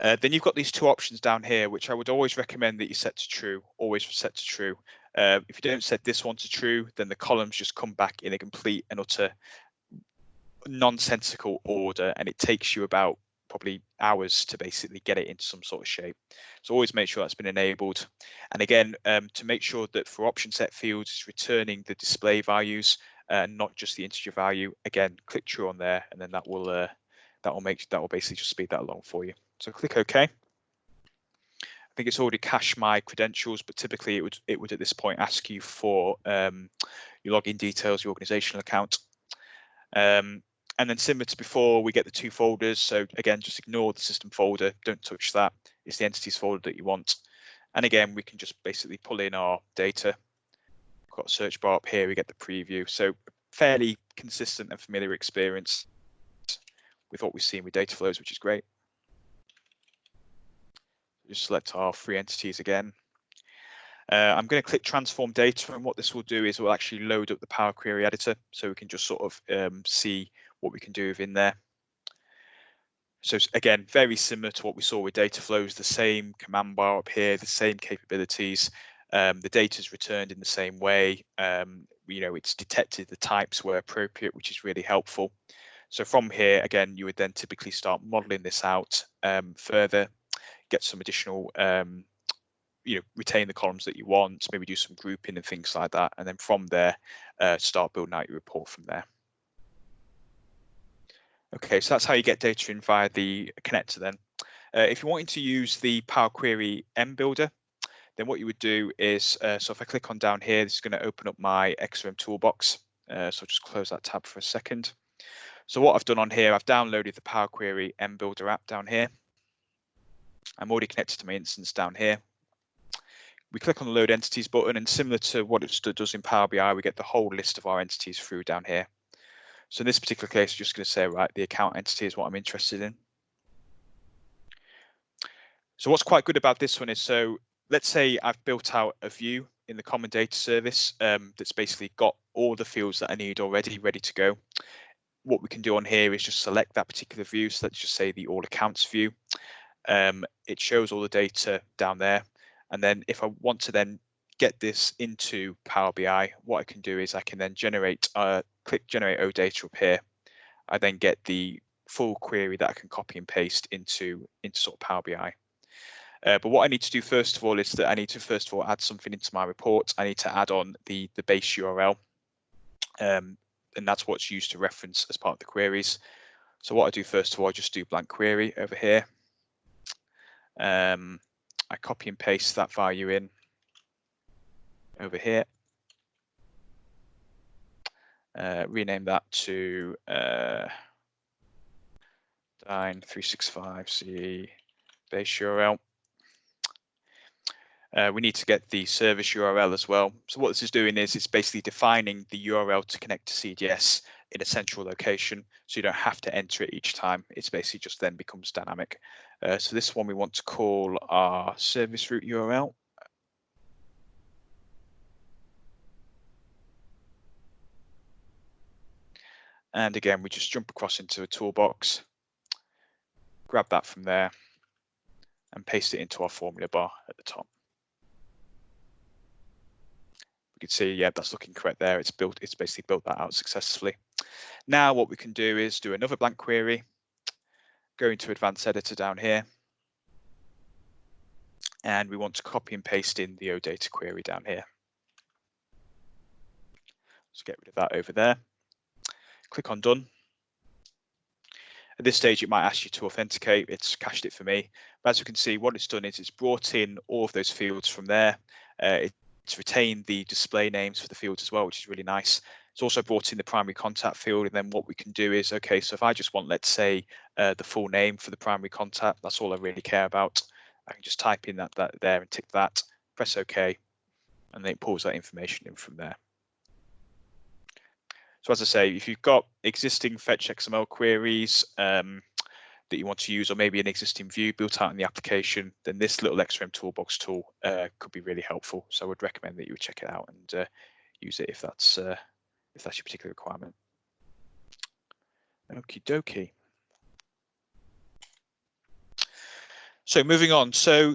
Then you've got these two options down here, which I would always recommend that you set to true, always set to true. If you don't set this one to true, then the columns just come back in a complete and utter nonsensical order, and it takes you about probably hours to basically get it into some sort of shape. So always make sure that's been enabled. And again, to make sure that for option set fields, it's returning the display values, not just the integer value. Again, click true on there, and then that will basically just speed that along for you. So click OK. I think it's already cached my credentials, but typically it would at this point ask you for your login details, your organizational account. And then similar to before, we get the two folders. So again, just ignore the system folder. Don't touch that. It's the entities folder that you want. And again, we can just basically pull in our data. We've got a search bar up here. We get the preview. So fairly consistent and familiar experience with what we've seen with data flows, which is great. Just select our three entities again. I'm going to click transform data, and what this will do is it will actually load up the Power Query editor, so we can just sort of see what we can do within there. So again, very similar to what we saw with data flows, the same command bar up here, the same capabilities. The data is returned in the same way. It's detected the types where appropriate, which is really helpful. So from here, again, you would then typically start modeling this out further, get some additional retain the columns that you want, maybe do some grouping and things like that, and then from there start building out your report from there. Okay, so that's how you get data in via the connector then. If you're wanting to use the Power Query M Builder, then what you would do is, so if I click on down here, this is going to open up my XOM toolbox. So I'll just close that tab for a second. So what I've done on here, I've downloaded the Power Query M Builder app down here. I'm already connected to my instance down here. We click on the Load Entities button, and similar to what it does in Power BI, we get the whole list of our entities through down here. So in this particular case, I'm just going to say, right, the account entity is what I'm interested in. So what's quite good about this one is, so let's say I've built out a view in the common data service that's basically got all the fields that I need already ready to go. What we can do on here is just select that particular view. So let's just say the all accounts view. It shows all the data down there. And then if I want to then get this into Power BI, what I can do is I can then click generate OData up here. I then get the full query that I can copy and paste into sort of Power BI. But what I need to do first of all is that I need to first of all add something into my report. I need to add on the base URL, and that's what's used to reference as part of the queries. So what I do first of all, I just do blank query over here. I copy and paste that value in over here. Rename that to Dyn365 CE base URL. We need to get the service URL as well. So what this is doing is it's basically defining the URL to connect to CDS in a central location, so you don't have to enter it each time. It's basically just then becomes dynamic. So this one we want to call our service route URL. And again, we just jump across into a toolbox, grab that from there, and paste it into our formula bar at the top. We can see, yeah, that's looking correct there. It's basically built that out successfully. Now what we can do is do another blank query, go into Advanced Editor down here, and we want to copy and paste in the OData query down here. So get rid of that over there. Click on Done. At this stage, it might ask you to authenticate. It's cached it for me. But as you can see, what it's done is it's brought in all of those fields from there. It's It's retained the display names for the fields as well, which is really nice. It's also brought in the primary contact field, and then what we can do is, okay, so if I just want, let's say, the full name for the primary contact, that's all I really care about. I can just type in that there and tick that, press OK, and then it pulls that information in from there. So as I say, if you've got existing FetchXML queries that you want to use, or maybe an existing view built out in the application, then this little XRM toolbox tool could be really helpful. So I would recommend that you would check it out and use it if that's your particular requirement. Okie dokie. So moving on. So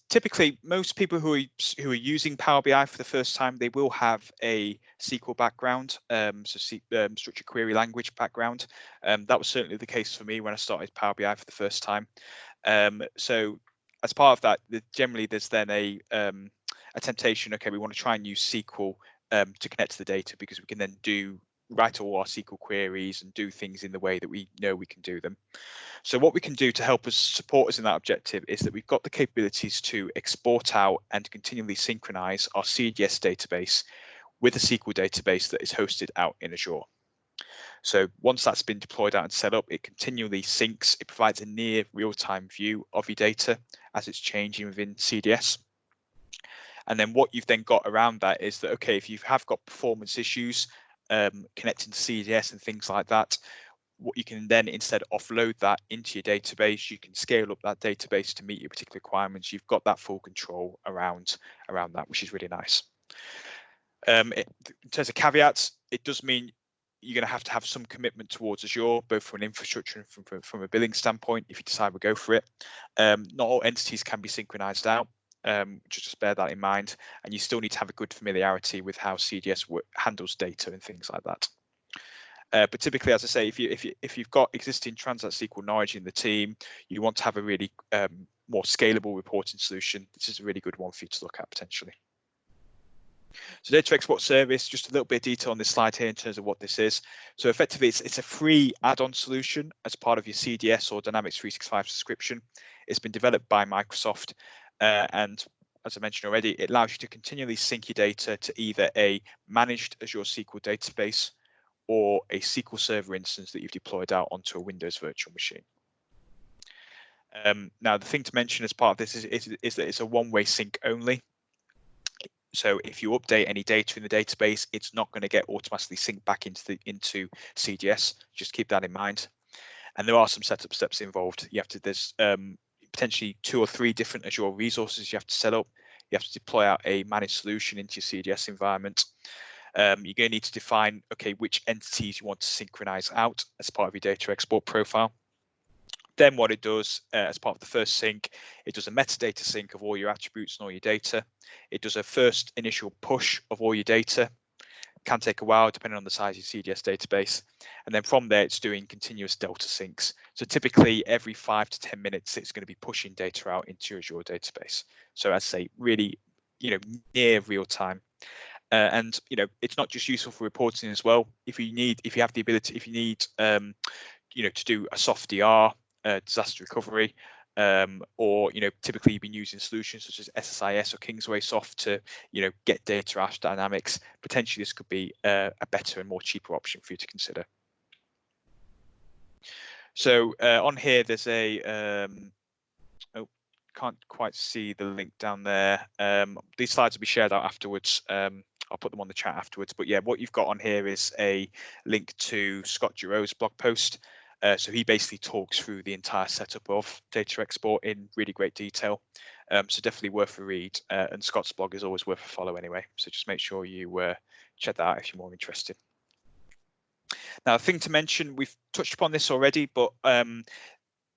typically, most people who are using Power BI for the first time, they will have a SQL background, structured query language background. That was certainly the case for me when I started Power BI for the first time. So as part of that, generally there's then a temptation. Okay, we want to try and use SQL to connect to the data, because we can then write all our SQL queries and do things in the way that we know we can do them. So what we can do to help us support us in that objective is that we've got the capabilities to export out and continually synchronize our CDS database with a SQL database that is hosted out in Azure. So once that's been deployed out and set up, it continually syncs. It provides a near real-time view of your data as it's changing within CDS. And then what you've then got around that is that, okay, if you have got performance issues connecting to CDS and things like that, what you can then instead offload that into your database. You can scale up that database to meet your particular requirements. You've got that full control around that, which is really nice. In terms of caveats, it does mean you're going to have some commitment towards Azure, both from an infrastructure and from a billing standpoint, if you decide to go for it. Not all entities can be synchronized out. Just bear that in mind, and you still need to have a good familiarity with how CDS handles data and things like that. But typically, as I say, if you've got existing Transact SQL knowledge in the team, you want to have a really more scalable reporting solution. This is a really good one for you to look at potentially. So data export service, just a little bit of detail on this slide here in terms of what this is. So effectively, it's a free add-on solution as part of your CDS or Dynamics 365 subscription. It's been developed by Microsoft, and as I mentioned already, it allows you to continually sync your data to either a managed Azure SQL database or a SQL Server instance that you've deployed out onto a Windows virtual machine. Now, the thing to mention as part of this is that it's a one-way sync only. So if you update any data in the database, it's not going to get automatically synced back into CDS. Just keep that in mind. And there are some setup steps involved. There's potentially 2 or 3 different Azure resources you have to set up. You have to deploy out a managed solution into your CDS environment. You're going to need to define, okay, which entities you want to synchronize out as part of your data export profile. Then what it does as part of the first sync, it does a metadata sync of all your attributes and all your data. It does a first initial push of all your data. It can take a while depending on the size of your CDS database. And then from there, it's doing continuous delta syncs. So typically every 5 to 10 minutes, it's going to be pushing data out into your Azure database. So as I say, really, near real time. And it's not just useful for reporting as well. If you need to do a soft DR, disaster recovery, or typically you've been using solutions such as SSIS or Kingsway Soft to get data out of Dynamics. Potentially this could be a better and more cheaper option for you to consider. So on here there's a can't quite see the link down there. These slides will be shared out afterwards. I'll put them on the chat afterwards. But yeah, what you've got on here is a link to Scott Giroux's blog post. So he basically talks through the entire setup of data export in really great detail. So definitely worth a read. And Scott's blog is always worth a follow anyway. So just make sure you check that out if you're more interested. Now, the thing to mention, we've touched upon this already, but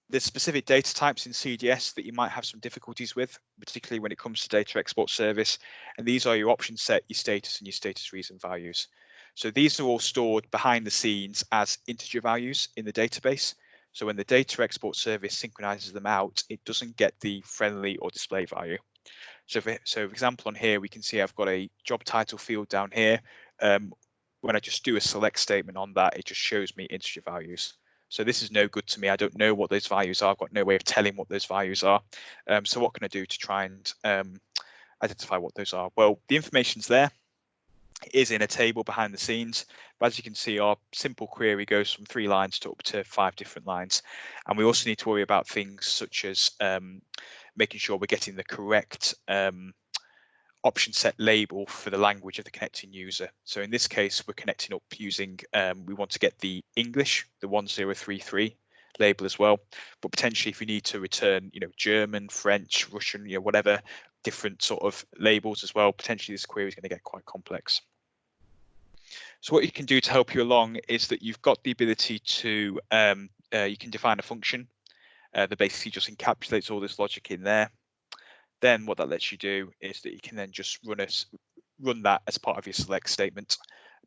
there's specific data types in CDS that you might have some difficulties with, particularly when it comes to data export service. And these are your option set, your status, and your status reason values. So these are all stored behind the scenes as integer values in the database. So when the data export service synchronizes them out, it doesn't get the friendly or display value. So for example, on here, we can see I've got a job title field down here. When I just do a select statement on that, it just shows me integer values. So this is no good to me. I don't know what those values are. I've got no way of telling what those values are. So what can I do to try and identify what those are. Well, the information's there. It is in a table behind the scenes, but as you can see, our simple query goes from 3 lines to up to 5 different lines. And we also need to worry about things such as making sure we're getting the correct option set label for the language of the connecting user. So in this case, we're connecting up using, we want to get the English, the 1033 label as well, but potentially if you need to return, German, French, Russian, whatever different sort of labels as well, potentially this query is going to get quite complex. So what you can do to help you along is that you've got the ability to, you can define a function that basically just encapsulates all this logic in there. Then what that lets you do is that you can then just run that as part of your select statement,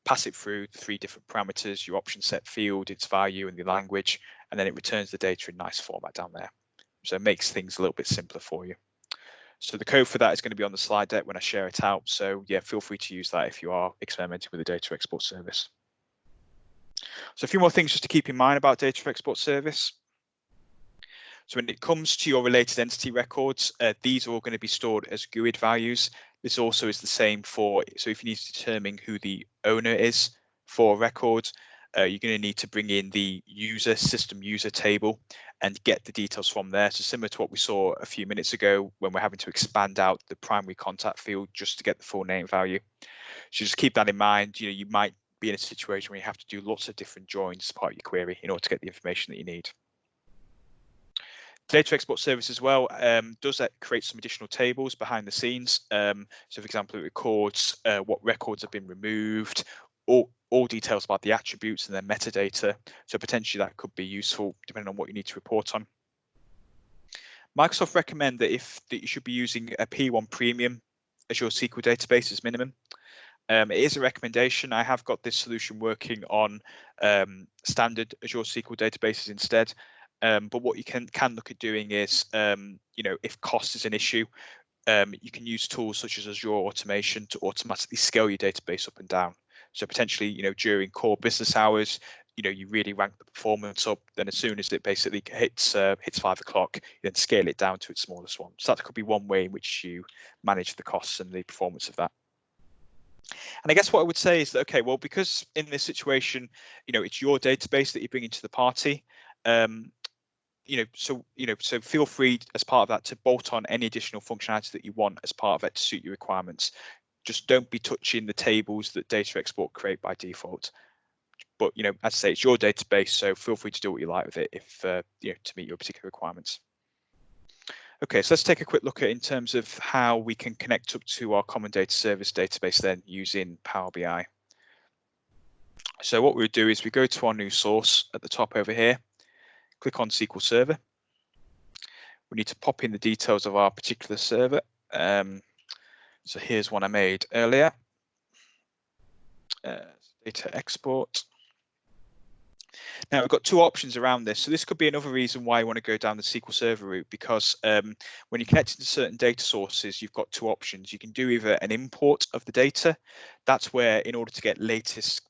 pass it through 3 different parameters, your option set field, its value, and the language, and then it returns the data in nice format down there. So it makes things a little bit simpler for you. So the code for that is going to be on the slide deck when I share it out. So yeah, feel free to use that if you are experimenting with a data export service. So a few more things just to keep in mind about data export service. So when it comes to your related entity records, these are all going to be stored as GUID values. This also is the same for, so if you need to determine who the owner is for a record, you're going to need to bring in the system user table and get the details from there. So similar to what we saw a few minutes ago when we're having to expand out the primary contact field just to get the full name value. So just keep that in mind. You might be in a situation where you have to do lots of different joins as part of your query in order to get the information that you need. Data export service as well does that create some additional tables behind the scenes. So for example, it records what records have been removed, all details about the attributes and their metadata. So potentially that could be useful depending on what you need to report on. Microsoft recommend that you should be using a P1 Premium as your SQL database as minimum. It is a recommendation. I have got this solution working on standard Azure SQL databases instead. But what you can look at doing is, if cost is an issue, you can use tools such as Azure Automation to automatically scale your database up and down. So potentially, during core business hours, you really rank the performance up. Then as soon as it basically hits 5 o'clock, you then scale it down to its smallest one. So that could be one way in which you manage the costs and the performance of that. And I guess what I would say is that, okay, well, because in this situation, it's your database that you bring into the party. So feel free as part of that to bolt on any additional functionality that you want as part of it to suit your requirements. Just don't be touching the tables that data export create by default. But as I say, it's your database, so feel free to do what you like with it if to meet your particular requirements. Okay, so let's take a quick look at in terms of how we can connect up to our common data service database then using Power BI. So what we would do is we go to our new source at the top over here, click on SQL Server. We need to pop in the details of our particular server. So here's one I made earlier. Data export. Now we've got 2 options around this. So this could be another reason why you want to go down the SQL Server route, because when you're connected to certain data sources, you've got 2 options. You can do either an import of the data. That's where in order to get latest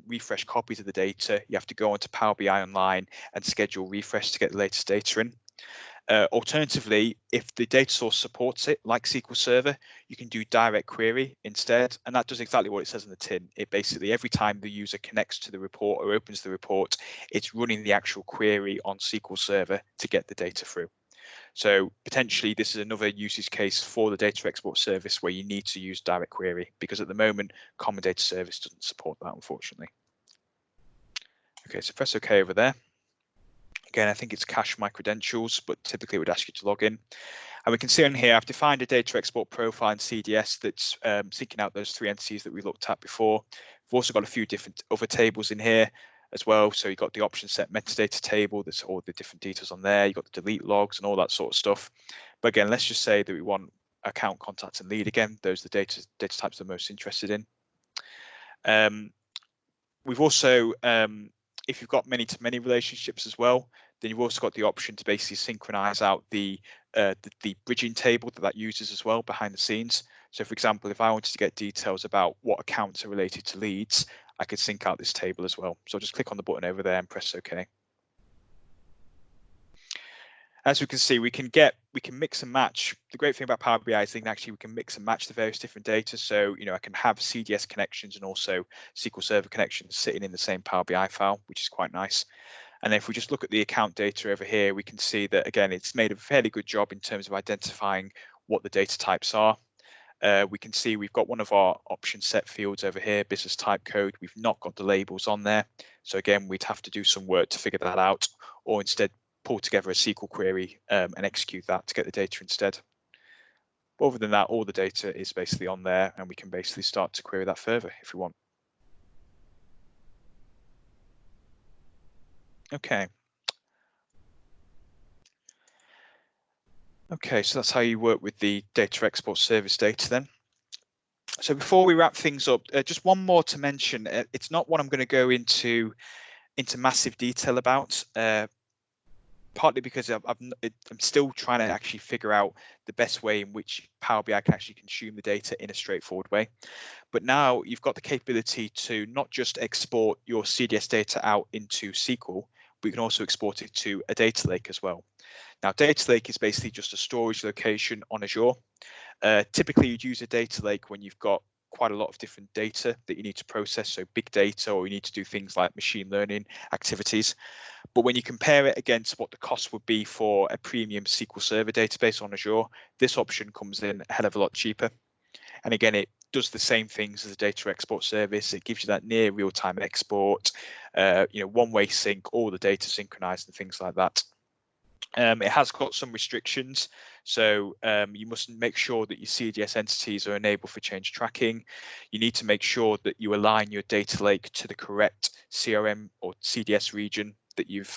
refresh copies of the data, you have to go onto Power BI Online and schedule refresh to get the latest data in. Alternatively, if the data source supports it, like SQL Server, you can do direct query instead, and that does exactly what it says in the tin. It basically, every time the user connects to the report or opens the report, it's running the actual query on SQL Server to get the data through. So potentially this is another usage case for the data export service where you need to use direct query, because at the moment, Common Data Service doesn't support that, unfortunately. Okay, so press OK over there. Again, I think it's cache my credentials, but typically it would ask you to log in. And we can see on here, I've defined a data export profile in CDS that's syncing out those 3 entities that we looked at before. We've also got a few different other tables in here as well. So you've got the option set metadata table, that's all the different details on there. You've got the delete logs and all that sort of stuff. But again, let's just say that we want account, contact, and lead again. Those are the data types we're most interested in. We've also, if you've got many-to-many relationships as well, then you've also got the option to basically synchronize out the bridging table that uses as well behind the scenes. So for example, if I wanted to get details about what accounts are related to leads, I could sync out this table as well. So I'll just click on the button over there and press OK. As we can see, we can get we can mix and match. The great thing about Power BI is that we can mix and match the various different data. So, I can have CDS connections and also SQL Server connections sitting in the same Power BI file, which is quite nice. And if we just look at the account data over here, we can see that, again, it's made a fairly good job in terms of identifying what the data types are. We can see we've got one of our option set fields over here, business type code. We've not got the labels on there. So again, we'd have to do some work to figure that out, or instead pull together a SQL query and execute that to get the data instead. But other than that, all the data is basically on there, and we can basically start to query that further if we want. Okay. Okay, so that's how you work with the data export service data then. So before we wrap things up, just one more to mention. It's not what I'm going to go into massive detail about, partly because I'm still trying to actually figure out the best way in which Power BI can actually consume the data in a straightforward way. But now you've got the capability to not just export your CDS data out into SQL, but you can also export it to a data lake as well. Now, data lake is basically just a storage location on Azure. Typically, you'd use a data lake when you've got quite a lot of different data that you need to process, so big data, or you need to do things like machine learning activities. But when you compare it against what the cost would be for a premium SQL Server database on Azure, this option comes in a hell of a lot cheaper. And again, it does the same things as a data export service. It gives you that near real-time export, one-way sync, all the data synchronized and things like that. It has got some restrictions, so you must make sure that your CDS entities are enabled for change tracking. You need to make sure that you align your data lake to the correct CRM or CDS region that you've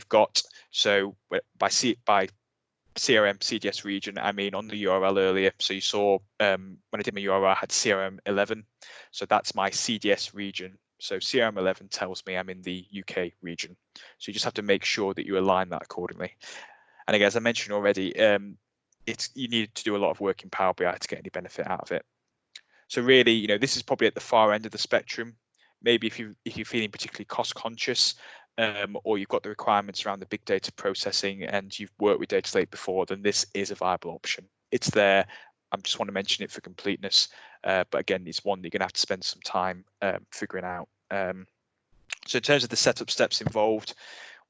got. So by CRM CDS region, I mean on the URL earlier. So you saw when I did my URL, I had CRM 11. So that's my CDS region. So CRM 11 tells me I'm in the UK region. So you just have to make sure that you align that accordingly. And again, as I mentioned already, you need to do a lot of work in Power BI to get any benefit out of it. So really, this is probably at the far end of the spectrum. Maybe if you're feeling particularly cost conscious, or you've got the requirements around the big data processing and you've worked with data lake before, then this is a viable option. It's there. I just want to mention it for completeness, but again, it's one that you're going to have to spend some time figuring out. So in terms of the setup steps involved,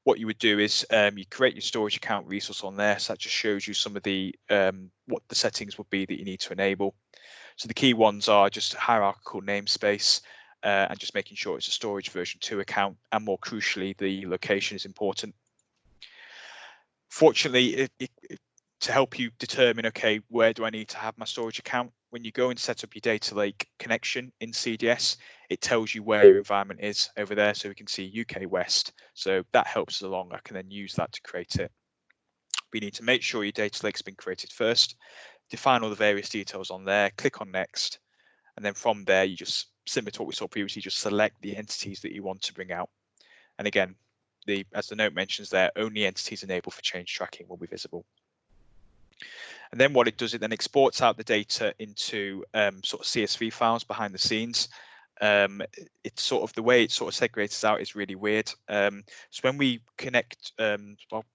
what you would do is you create your storage account resource on there. So that just shows you some of the what the settings would be that you need to enable. So the key ones are just hierarchical namespace, and just making sure it's a storage version 2 account, and more crucially, the location is important. Fortunately, to help you determine, okay, where do I need to have my storage account? When you go and set up your data lake connection in CDS, it tells you where your environment is over there. So we can see UK West. So that helps us along. I can then use that to create it. We need to make sure your data lake's been created first, define all the various details on there, click on next. And then from there, you just, similar to what we saw previously, just select the entities that you want to bring out. And again, as the note mentions there, only entities enabled for change tracking will be visible. And then what it does, it then exports out the data into sort of CSV files behind the scenes. It's sort of the way it sort of segregates out is really weird. So when we connect,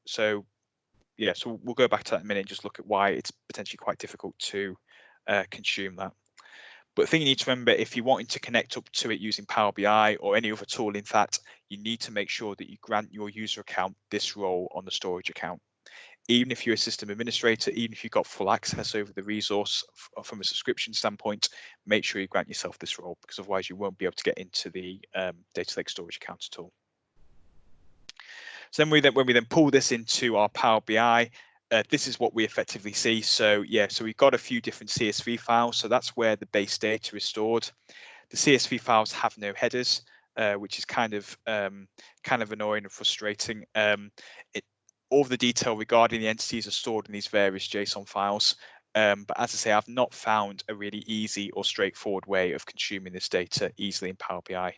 so we'll go back to that in a minute and just look at why it's potentially quite difficult to consume that. But the thing you need to remember, if you're wanting to connect up to it using Power BI or any other tool, in fact, you need to make sure that you grant your user account this role on the storage account. Even if you're a system administrator, even if you've got full access over the resource from a subscription standpoint, make sure you grant yourself this role, because otherwise you won't be able to get into the data lake storage account at all. So then when we then pull this into our Power BI, this is what we effectively see. So so we've got a few different CSV files. So that's where the base data is stored. The CSV files have no headers, which is kind of annoying and frustrating. All of the detail regarding the entities are stored in these various JSON files. But as I say, I've not found a really easy or straightforward way of consuming this data easily in Power BI.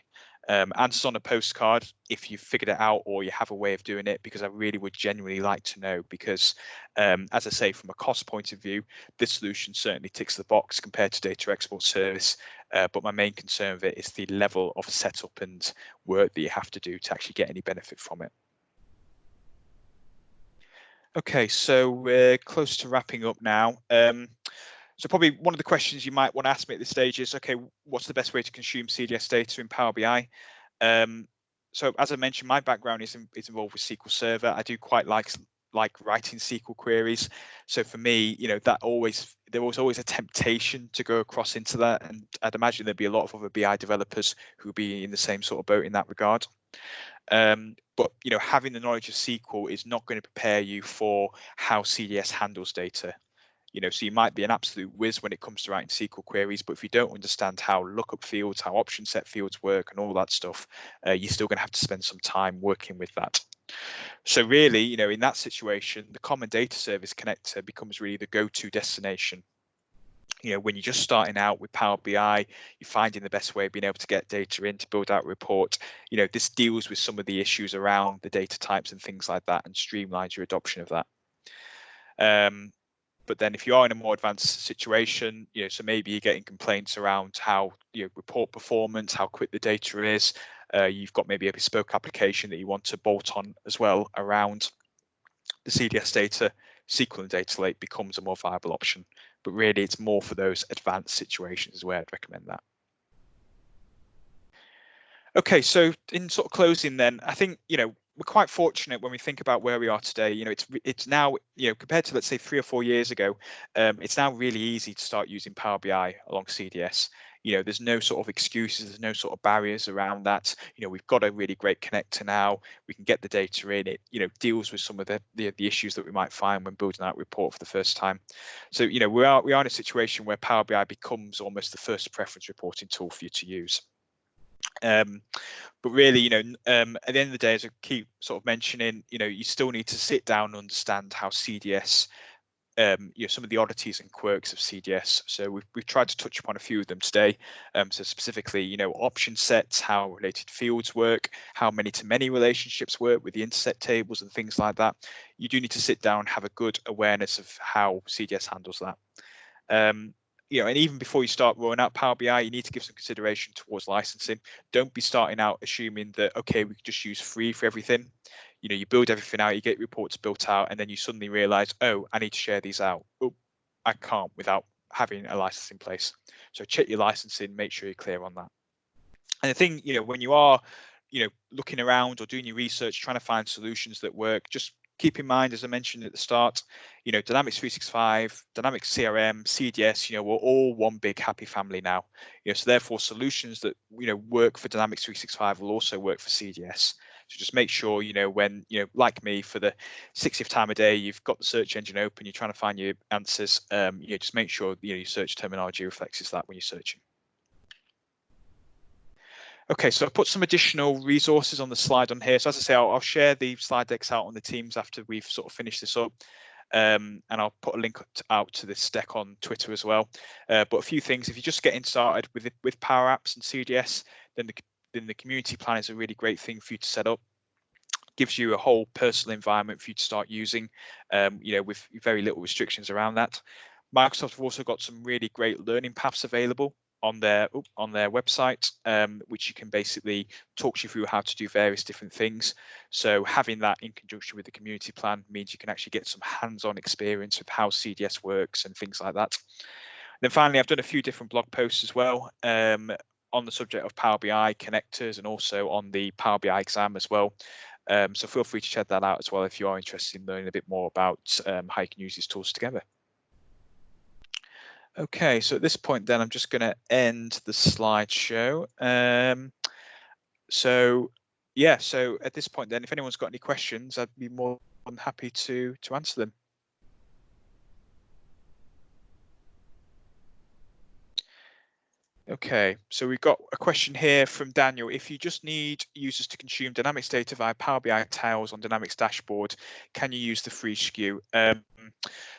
Answers on a postcard if you've figured it out or you have a way of doing it, because I really would genuinely like to know, because as I say, from a cost point of view, this solution certainly ticks the box compared to data export service. But my main concern with it is the level of setup and work that you have to do to actually get any benefit from it. Okay, so we're close to wrapping up now. So probably one of the questions you might want to ask me at this stage is, okay, what's the best way to consume CDS data in Power BI? So as I mentioned, my background is involved with SQL Server. I do quite like writing SQL queries. So for me, there was always a temptation to go across into that, and I'd imagine there'd be a lot of other BI developers who'd be in the same sort of boat in that regard. But having the knowledge of SQL is not going to prepare you for how CDS handles data. So you might be an absolute whiz when it comes to writing SQL queries, but if you don't understand how lookup fields, how option set fields work, and all that stuff, you're still going to have to spend some time working with that. So really, in that situation, the Common Data Service connector becomes really the go-to destination. When you're just starting out with Power BI, you're finding the best way of being able to get data in to build out a report. This deals with some of the issues around the data types and things like that and streamlines your adoption of that. But then if you are in a more advanced situation, so maybe you're getting complaints around how report performance, how quick the data is, you've got maybe a bespoke application that you want to bolt on as well around the CDS data, SQL and Data Lake becomes a more viable option. But really, it's more for those advanced situations is where I'd recommend that. Okay, so in sort of closing then, I think, we're quite fortunate when we think about where we are today. It's now, compared to, let's say, 3 or 4 years ago, it's now really easy to start using Power BI along CDS. There's no sort of excuses, there's no sort of barriers around that. We've got a really great connector now. We can get the data in. It, deals with some of the issues that we might find when building out a report for the first time. So, we are in a situation where Power BI becomes almost the first preference reporting tool for you to use. But really, at the end of the day, as I keep sort of mentioning, you still need to sit down and understand how CDS, some of the oddities and quirks of CDS. So we've tried to touch upon a few of them today. So specifically, option sets, how related fields work, how many-to-many relationships work with the intersect tables and things like that. You do need to sit down and have a good awareness of how CDS handles that. And even before you start rolling out Power BI, you need to give some consideration towards licensing. Don't be starting out assuming that, okay, we can just use free for everything. You build everything out, you get reports built out, and then you suddenly realize, oh, I need to share these out. Oh, I can't without having a license in place. So check your licensing, make sure you're clear on that. And the thing, when you are, looking around or doing your research, trying to find solutions that work, just keep in mind, as I mentioned at the start, Dynamics 365, Dynamics CRM, CDS, we're all one big happy family now. So therefore, solutions that work for Dynamics 365 will also work for CDS. So just make sure, when like me, for the 60th time a day, you've got the search engine open, you're trying to find your answers. Just make sure your search terminology reflects that when you're searching. Okay, so I've put some additional resources on the slide on here. So as I say, I'll share the slide decks out on the Teams after we've sort of finished this up. And I'll put a link out to this deck on Twitter as well. But a few things, if you're just getting started with Power Apps and CDS, then the community plan is a really great thing for you to set up. Gives you a whole personal environment for you to start using, with very little restrictions around that. Microsoft have also got some really great learning paths available on their website, which you can basically talk you through how to do various different things. So having that in conjunction with the community plan means you can actually get some hands-on experience with how CDS works and things like that. And then finally, I've done a few different blog posts as well on the subject of Power BI connectors and also on the Power BI exam as well. So feel free to check that out as well if you are interested in learning a bit more about how you can use these tools together. Okay, so at this point then I'm just going to end the slideshow. So at this point then, if anyone's got any questions, I'd be more than happy to answer them. Okay, so we've got a question here from Daniel. If you just need users to consume Dynamics data via Power BI tiles on Dynamics dashboard, can you use the free SKU?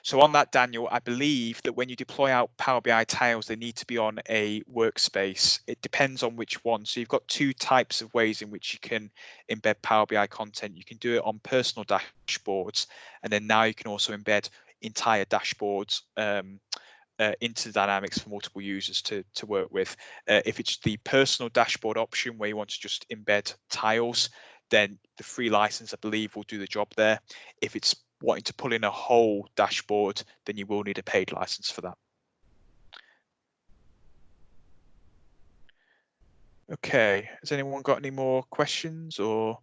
So on that, Daniel, I believe that when you deploy out Power BI tiles, they need to be on a workspace. It depends on which one. So you've got two types of ways in which you can embed Power BI content. You can do it on personal dashboards, and then now you can also embed entire dashboards into Dynamics for multiple users to work with. If it's the personal dashboard option where you want to just embed tiles, then the free license, I believe, will do the job there. If it's wanting to pull in a whole dashboard, then you will need a paid license for that. Okay, has anyone got any more questions or?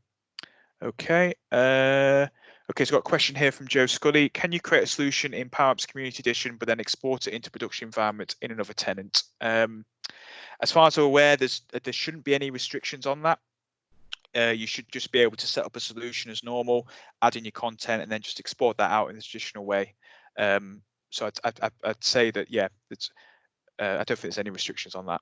Okay, okay, so I've got a question here from Joe Scully. Can you create a solution in Power Apps Community Edition, but then export it into production environment in another tenant? As far as I'm aware, there shouldn't be any restrictions on that. You should just be able to set up a solution as normal, add in your content, and then just export that out in the traditional way. So I'd say that, yeah, it's, I don't think there's any restrictions on that.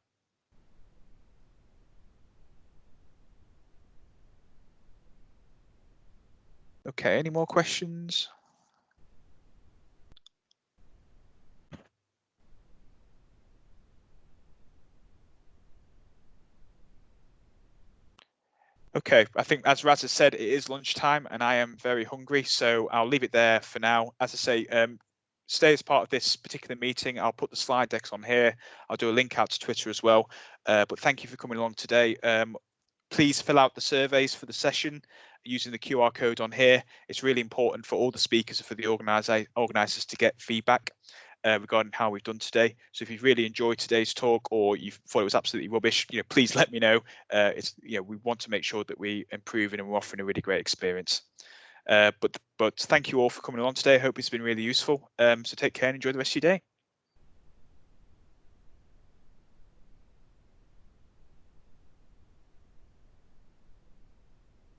Okay, any more questions? Okay, I think as Raz has said, it is lunchtime and I am very hungry, so I'll leave it there for now. As I say, stay as part of this particular meeting. I'll put the slide decks on here. I'll do a link out to Twitter as well. But thank you for coming along today. Please fill out the surveys for the session using the QR code on here. It's really important for all the speakers and for the organisers to get feedback regarding how we've done today. So if you've really enjoyed today's talk or you thought it was absolutely rubbish, please let me know. We want to make sure that we improve and we're offering a really great experience. But thank you all for coming along today. I hope it's been really useful. So take care and enjoy the rest of your day.